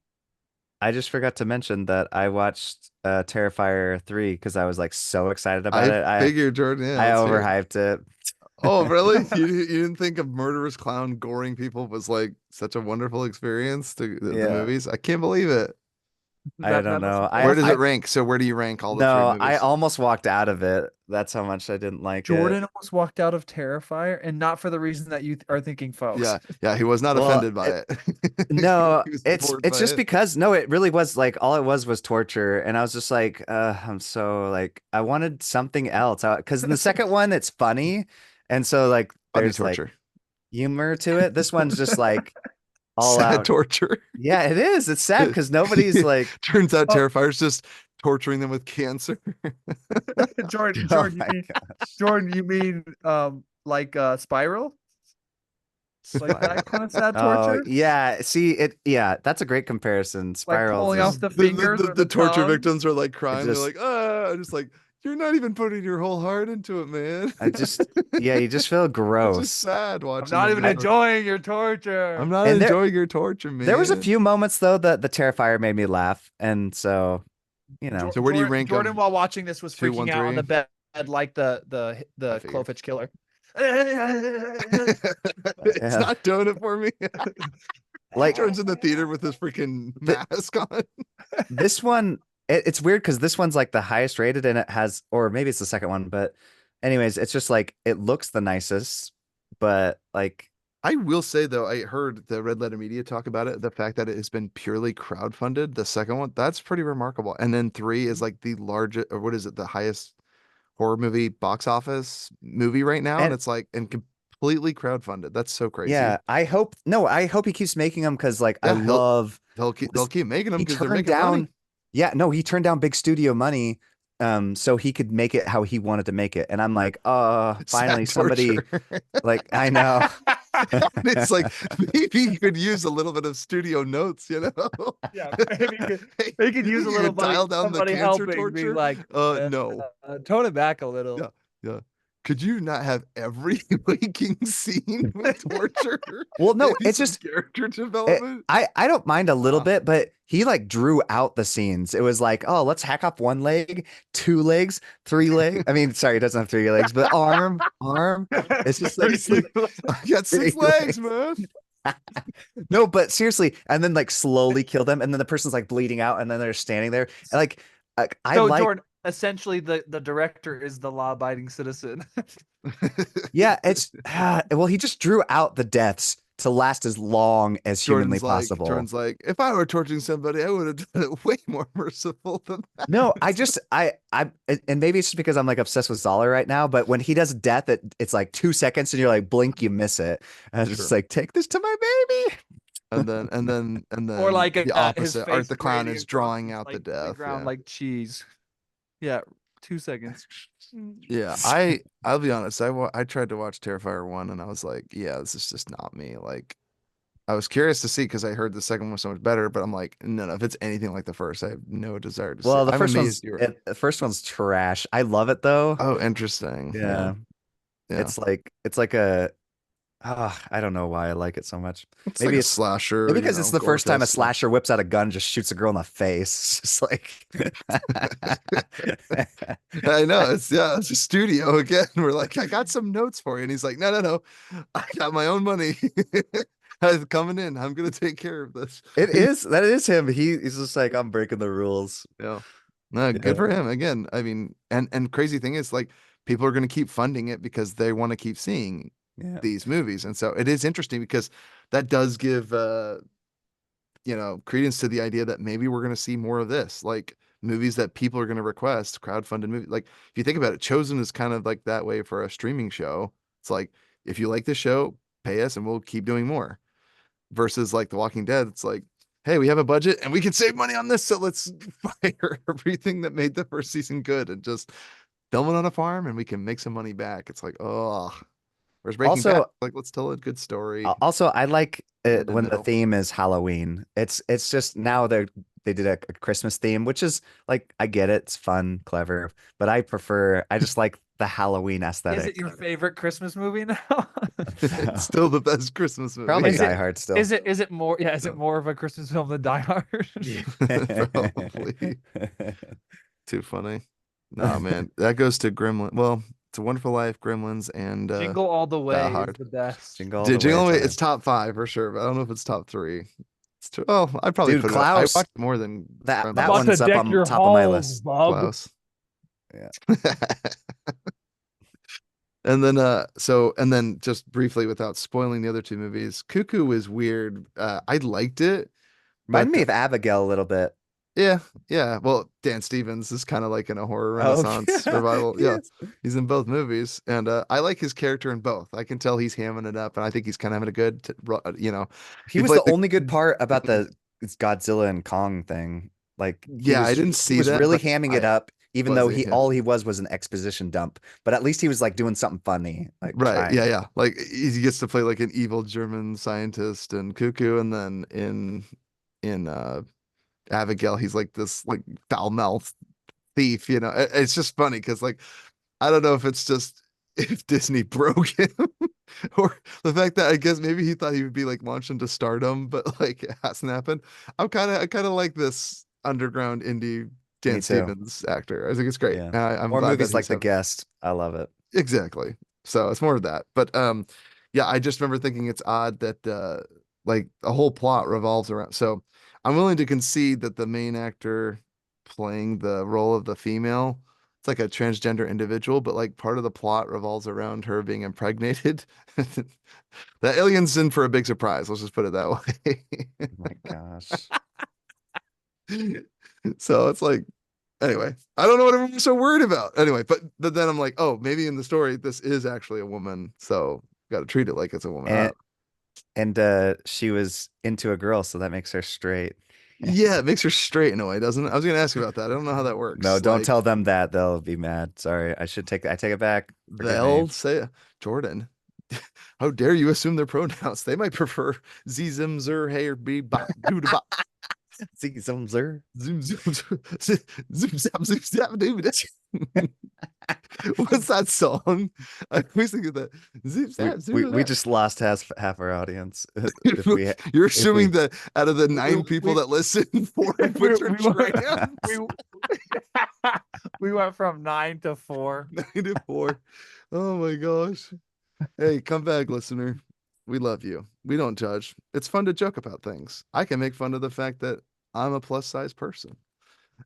I just forgot to mention that I watched Terrifier 3 because I was like so excited about I it. figured, Jordan. Yeah, I let's hear it. overhyped it. Oh, really? You didn't think a murderous clown goring people was like such a wonderful experience to the Yeah, movies? I can't believe it. I That don't must know. Where I does it I rank? So where do you rank all the three no, I movies? almost walked out of it. That's how much I didn't like it. Jordan almost walked out of Terrifier, and not for the reason that you are thinking, folks. Yeah, yeah, he was not Well, offended by it. no, He was it's bored it's by just it. because no, it really was like all it was torture, and I was just like, I'm so like I wanted something else. Because in the second one, it's funny, and so like Funny there's like torture. humor to it. This one's just like all Sad out. torture. Yeah, it is. It's sad because nobody's like, Turns out Oh, Terrifier's just torturing them with cancer. oh my gosh. Jordan, you mean like Spiral? It's like that kind of Spiral. sad Oh torture? yeah, see it. Yeah, that's a great comparison. Like Spirals pulling is off The, the the, fingers the, or the the torture tongue? victims are like it crying. They're just like, I'm just like, you're not even putting your whole heart into it, man. I just yeah, you just feel It's just gross. sad I'm watching not them even I enjoying your I'm torture. not and enjoying your torture, there was a man. few moments though that the Terrifier made me laugh, and so you know, So where do you rank Jordan, them? while watching this, was Two, freaking one, out on the three? bed like I the figured. Clofitch killer. It's yeah, not doing it for me. like Turns in the theater with his freaking the mask on. this one. It's weird because this one's like the highest rated, and it has, or maybe it's the second one, but anyways, it's just like it looks the nicest, but like I will say though, I heard the Red Letter Media talk about it. The fact that it has been purely crowdfunded, the second one, that's pretty remarkable. And then three is like the largest, or what is it, the highest horror movie box office movie right now, and And it's like and completely crowdfunded. That's so crazy. yeah, I hope no, I hope he keeps making them because like I Yeah, love they'll keep making them he because they're turned making money. down yeah, no, he turned down big studio money so he could make it how he wanted to make it. And I'm like, finally Sad torture. somebody like I know. It's like maybe you could use a little bit of studio notes, you know? Yeah, maybe Hey, they could you use think a you little could buddy, dial down the somebody cancer helping, being torture? like, No. tone it back a little. Yeah, yeah. Could you not have every waking scene with torture? Well, no, Maybe it's some just character development? I don't mind a little Ah, bit, but he like drew out the scenes. It was like, oh, let's hack off one leg, two legs, three legs. I mean, sorry, it doesn't have three legs, but arm. It's just like he's like, I got three 6 legs, legs. man. No, but seriously, and then like slowly kill them, and then the person's like bleeding out, and then they're standing there. And, like I So like, Jordan, essentially, the director is the law-abiding citizen. yeah, it's well, he just drew out the deaths to last as long as humanly possible. Jordan's like, if I were torturing somebody, I would have done it way more merciful than that. No, and maybe it's just because I'm like obsessed with Zoller right now, but when he does death, it's like 2 seconds and you're like, blink, you miss it. And it's just Sure. like, take this to my baby. And Or then like the his opposite. Art face the Clown grating is across drawing out the like the death. ground Yeah. like cheese. Yeah, 2 seconds. Yeah, I'll be honest. I tried to watch Terrifier 1 and I was like, yeah, this is just not me. Like I was curious to see because I heard the second one was so much better, but I'm like, no, if it's anything like the first, I have no desire to see it. Well, I'm amazed you were. the first one's trash. I love it though. Oh, interesting. Yeah. Yeah. Yeah. It's like a I don't know why I like it so much. It's like Maybe a it's slasher, maybe you because it's know, the gore first time a fest. slasher whips out a gun, and just shoots a girl in the face. It's just like I know. It's a studio again. We're like, I got some notes for you. And he's like, no. I got my own money. I'm coming in. I'm gonna take care of this. that is him. He's just like, I'm breaking the rules. Yeah. No, good Yeah. for him. Again, I mean, and crazy thing is like people are gonna keep funding it because they want to keep seeing Yeah. these movies. And so it is interesting because that does give credence to the idea that maybe we're going to see more of this, like movies that people are going to request, crowdfunded movie. Like if you think about it, Chosen is kind of like that way for a streaming show. It's like if you like the show, pay us and we'll keep doing more. Versus like The Walking Dead, it's like, hey, we have a budget and we can save money on this, so let's fire everything that made the first season good and just film it on a farm and we can make some money back. It's like, oh, whereas Breaking Bad, Also, like let's tell a good story I like in it the when the middle. theme is Halloween. It's just now they did a Christmas theme, which is like I get it, it's fun, clever, but I just like the Halloween Is it aesthetic. your favorite Christmas movie now? It's still the best Christmas movie. Probably Is Die it Hard still. is it more is it No. more of a Christmas film than Die Hard? Probably too funny. No, man, that goes to Gremlin. Well, It's a Wonderful Life, Gremlins, and Jingle All the Die Way is Hard. the best. Jingle all the way. Jingle All the Way, It's it's top five for sure, but I don't know if it's top three. It's too, oh, I'd probably dude, put it up. I Klaus. watched more than That I'm that about Gremlins. to one's up deck on your top of my halls, list. bub. Klaus. Yeah. And then and then just briefly without spoiling the other two movies, Cuckoo was weird. I liked it, Reminded but me of Abigail a little bit. yeah, yeah. Well, Dan Stevens is kind of like in a horror Oh, renaissance yeah. revival. Yeah, Yes. he's in both movies, and I like his character in both. I can tell he's hamming it up, and I think he's kind of having a good, He he was played the the. only good part about the it's Godzilla and Kong thing. Like Yeah, I didn't he see was that, really but hamming it I up, even was though he? he Yeah. all he was an exposition dump. But at least he was like doing something funny, like Right. trying. Yeah, yeah. Like he gets to play like an evil German scientist and Cuckoo, and then in Abigail, he's like this like foul-mouthed thief. It's just funny because like I don't know if it's just if Disney broke him or the fact that I guess maybe he thought he would be like launched into stardom, but like it hasn't happened. I kind of like this underground indie Me Dan too. Stevens actor. I think it's great. Yeah. I'm More glad that movies like he's The having. Guest. I love it. Exactly. So it's more of that. But yeah, I just remember thinking it's odd that like the whole plot revolves around. So I'm willing to concede that the main actor playing the role of the female, it's like a transgender individual, but like part of the plot revolves around her being impregnated. The alien's in for a big surprise. Let's just put it that way. Oh my gosh. So it's like Anyway, I don't know what everyone's so worried about. Anyway, but then I'm like, oh, maybe in the story this is actually a woman, so got to treat it like it's a woman. And she was into a girl, so that makes her straight. Yeah, it makes her straight in a way, doesn't it? I was gonna ask you about that. I don't know how that No, works. don't Like tell them that. They'll be mad. Sorry. I take it back. Forgive me. they'll say, Jordan, how dare you assume their pronouns? They might prefer z zim zer hey or be ba doo da ba See some sir. zoom zoom zoom zoom zap zoom zap doo da. What's that song? I always think of that. Zoom zap zoom We da. just lost half our audience. If we You're if we assuming that out of the 9 people we- that listen, 4 we, put we, their trans. we went from 9 to 4. 9 to 4. Oh my gosh. Hey, come back, listener. We love you. We don't judge. It's fun to joke about things. I can make fun of the fact that I'm a plus size person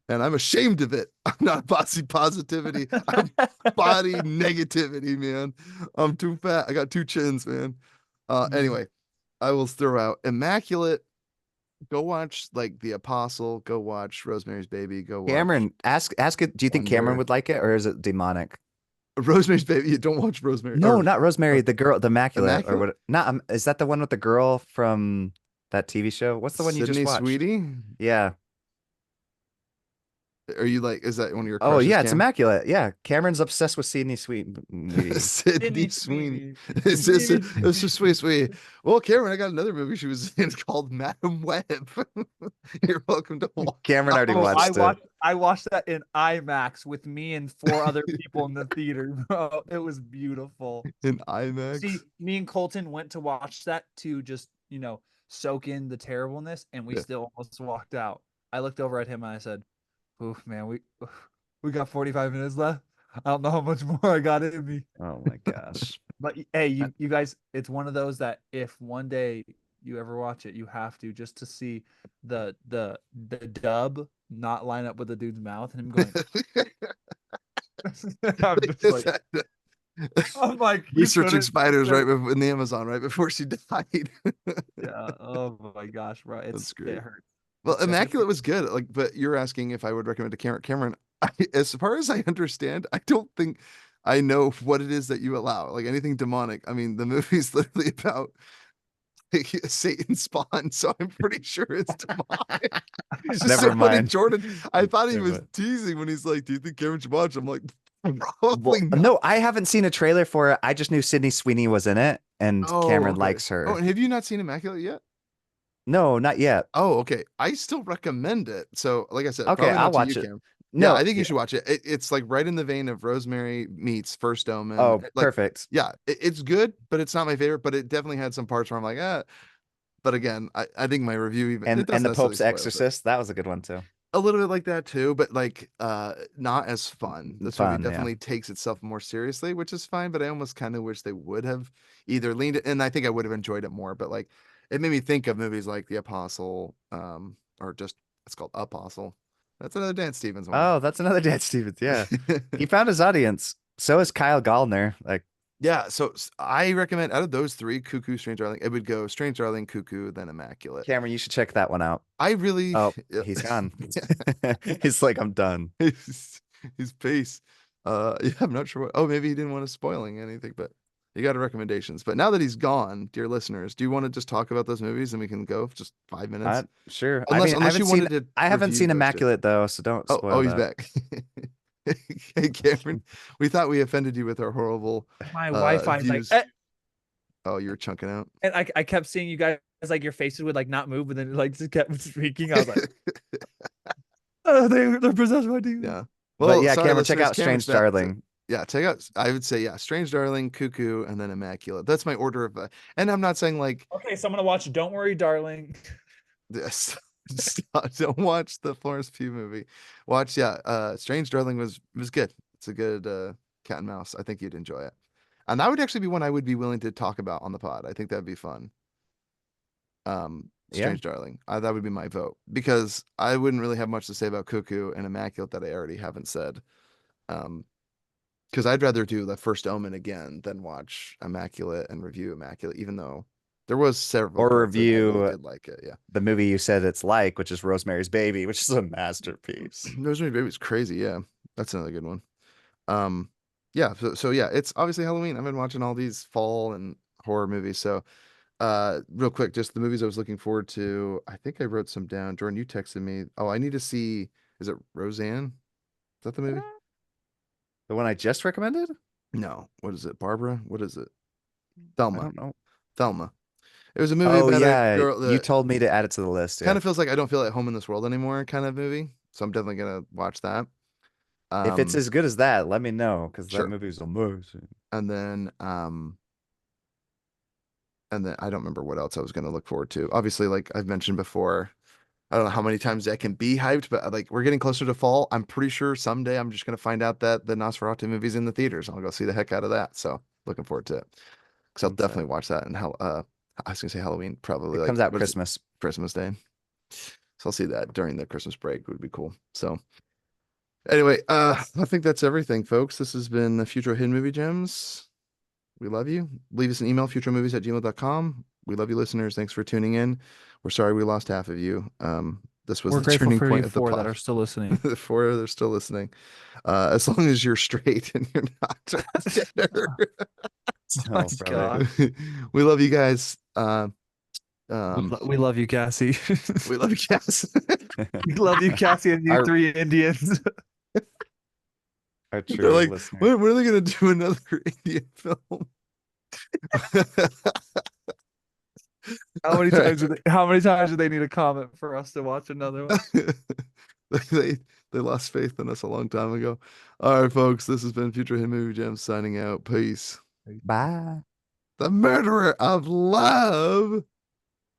and I'm ashamed of it. I'm not bossy positivity. I'm body negativity, man. I'm too fat. I got 2 chins, man. Anyway, I will throw out Immaculate. Go watch like The Apostle. Go watch Rosemary's Baby. Go watch Cameron, ask it. Do you think Cameron Wonder. would like it, or is it demonic? Rosemary's Baby. You don't watch Rosemary No, or not Rosemary, the girl, the Immaculate, or Immaculate. what? Not is that the one with the girl from that TV show? What's the one you just Sydney watched? Sweetie. Yeah. Are you like, is that one of your Oh crushes, yeah, it's Cam? Immaculate. Yeah, Cameron's obsessed with Sydney Sweetie. Sydney Sydney Sweeney. Sweeney. It's just sweet, sweet. Well, Cameron, I got another movie she was in called Madam Web. You're welcome to watch. Cameron already Oh, watched it. I watched that in IMAX with me and 4 other people in the theater, bro. It was beautiful. In IMAX. See, me and Colton went to watch that to just, soak in the terribleness, and we Yeah. still almost walked out. I looked over at him and I said, "Oof, man, we got 45 minutes left. I don't know how much more I got in me." Oh my gosh. But hey, you guys, it's one of those that if one day you ever watch it, you have to just to see the dub not line up with the dude's mouth and him going. I'm just like, I'm like, you Researching couldn't spiders say- right in the Amazon right before she died. Yeah. Oh my gosh, bro. That's great. It hurts. Well, It's definitely- Immaculate was good. Like, but you're asking if I would recommend to Cameron. Cameron, as far as I understand, I don't think I know what it is that you allow. Like anything demonic. I mean, the movie's literally about Satan spawn, so I'm pretty sure it's demonic. It's just Never so funny, mind. Jordan. I thought he Never was mind. teasing when he's like, "Do you think Cameron should watch?" I'm like, probably Well, not. no, I haven't seen a trailer for it. I just knew Sydney Sweeney was in it, and Oh, Cameron okay. likes her. Oh, and have you not seen Immaculate yet? No, not yet. Oh, okay. I still recommend it. So, like I said, Okay, probably I'll not to watch you, it. Cam. Yeah, No, I think you yeah. should watch it. It's like right in the vein of Rosemary meets First Omen. Oh, Like, perfect. yeah, it's good, but it's not my favorite. But it definitely had some parts where I'm like, ah. But again, I think my review even it And doesn't the necessarily Pope's spoil it. Exorcist, that was a good one too. A little bit like that too, but like not as fun. This movie Fun, yeah. definitely takes itself more seriously, which is fine, but I almost kind of wish they would have either leaned it, and I think I would have enjoyed it more, but like it made me think of movies like The Apostle, or just it's called Apostle. That's another Dan Stevens one. Oh, that's another Dan Stevens. Yeah, he found his audience. So is Kyle Gallner. Like, Yeah, so I recommend out of those 3, Cuckoo, Strange Darling, it would go Strange Darling, Cuckoo, then Immaculate. Cameron, you should check that one out. I really Oh, he's gone. He's like, I'm done. his pace. Yeah, I'm not sure what. Oh, maybe he didn't want us spoiling anything, but you got recommendations. But now that he's gone, dear listeners, do you want to just talk about those movies and we can go for just 5 minutes? Sure. Unless I unless haven't you seen, wanted to I haven't review seen those 2. Immaculate though, so don't Oh, spoil he's that. back. Hey, Cameron, we thought we offended you with our horrible my Wi-Fi is like, views. Oh, you're chunking out. and I kept seeing you guys like your faces would like not move, but then it, like just kept speaking. I was like, oh, they're possessed by demons. Yeah. But Well, yeah, sorry, Cameron, check listeners, out Cameron's Strange back. Darling. Yeah, check out. I would say yeah, Strange Darling, Cuckoo, and then Immaculate. That's my order of. And I'm not saying like Okay, so I'm gonna watch Don't Worry, Darling. this. Don't watch the Florence Pugh movie. Watch Strange Darling was good. It's a good cat and mouse. I think you'd enjoy it. And that would actually be one I would be willing to talk about on the pod. I think that'd be fun. Yeah. Strange Darling. That would be my vote because I wouldn't really have much to say about Cuckoo and Immaculate that I already haven't said. Because I'd rather do the First Omen again than watch Immaculate and review Immaculate, even though There was several Or girls that really review did like it. Yeah. the movie you said it's like, which is Rosemary's Baby, which is a masterpiece. Rosemary Baby's crazy. Yeah. That's another good one. Um, yeah. So yeah, it's obviously Halloween. I've been watching all these fall and horror movies. So, real quick, just the movies I was looking forward to. I think I wrote some down. Jordan, you texted me. Oh, I need to see. Is it Roseanne? Is that the movie? The one I just recommended? No. What is it? Barbara? What is it? I Thelma. don't know. Thelma. It was a movie Oh about a yeah, girl you that told me to add it to the list. kind Yeah. of feels like I don't feel at home in this world anymore kind of movie. So I'm definitely gonna watch that. If it's Um, as good as that, let me know because that sure. movie's amazing. And then I don't remember what else I was gonna look forward to. Obviously, like I've mentioned before, I don't know how many times I can be hyped, but like we're getting closer to fall. I'm pretty sure someday I'm just gonna find out that the Nosferatu movie's in the theaters. I'll go see the heck out of that. So looking forward to it. Because I'll I'm excited. definitely watch that and how I was gonna say Halloween, probably It like comes out what is it? Christmas. Christmas Day. So I'll see that during the Christmas break would be cool. So anyway, I think that's everything, folks. This has been the Future Hidden Movie Gems. We love you. Leave us an email, futuremovies@gmail.com. We love you, listeners. Thanks for tuning in. We're sorry we lost half of you. This was We're the grateful turning for you point of the four that pod. are still listening. The four they're still listening. As long as you're straight and you're not transgender. My Oh, brother. God. We love you guys. We love you, Cassie. We love you, Cass. We love you, Cassie, and you Our three Indians. our They're true like, listener. when are they gonna do another Indian film? How many All right. times do they need a comment for us to watch another one? they they lost faith in us a long time ago. All right, folks. This has been Future Hidden Movie Gems signing out. Peace. Bye. The murderer of love.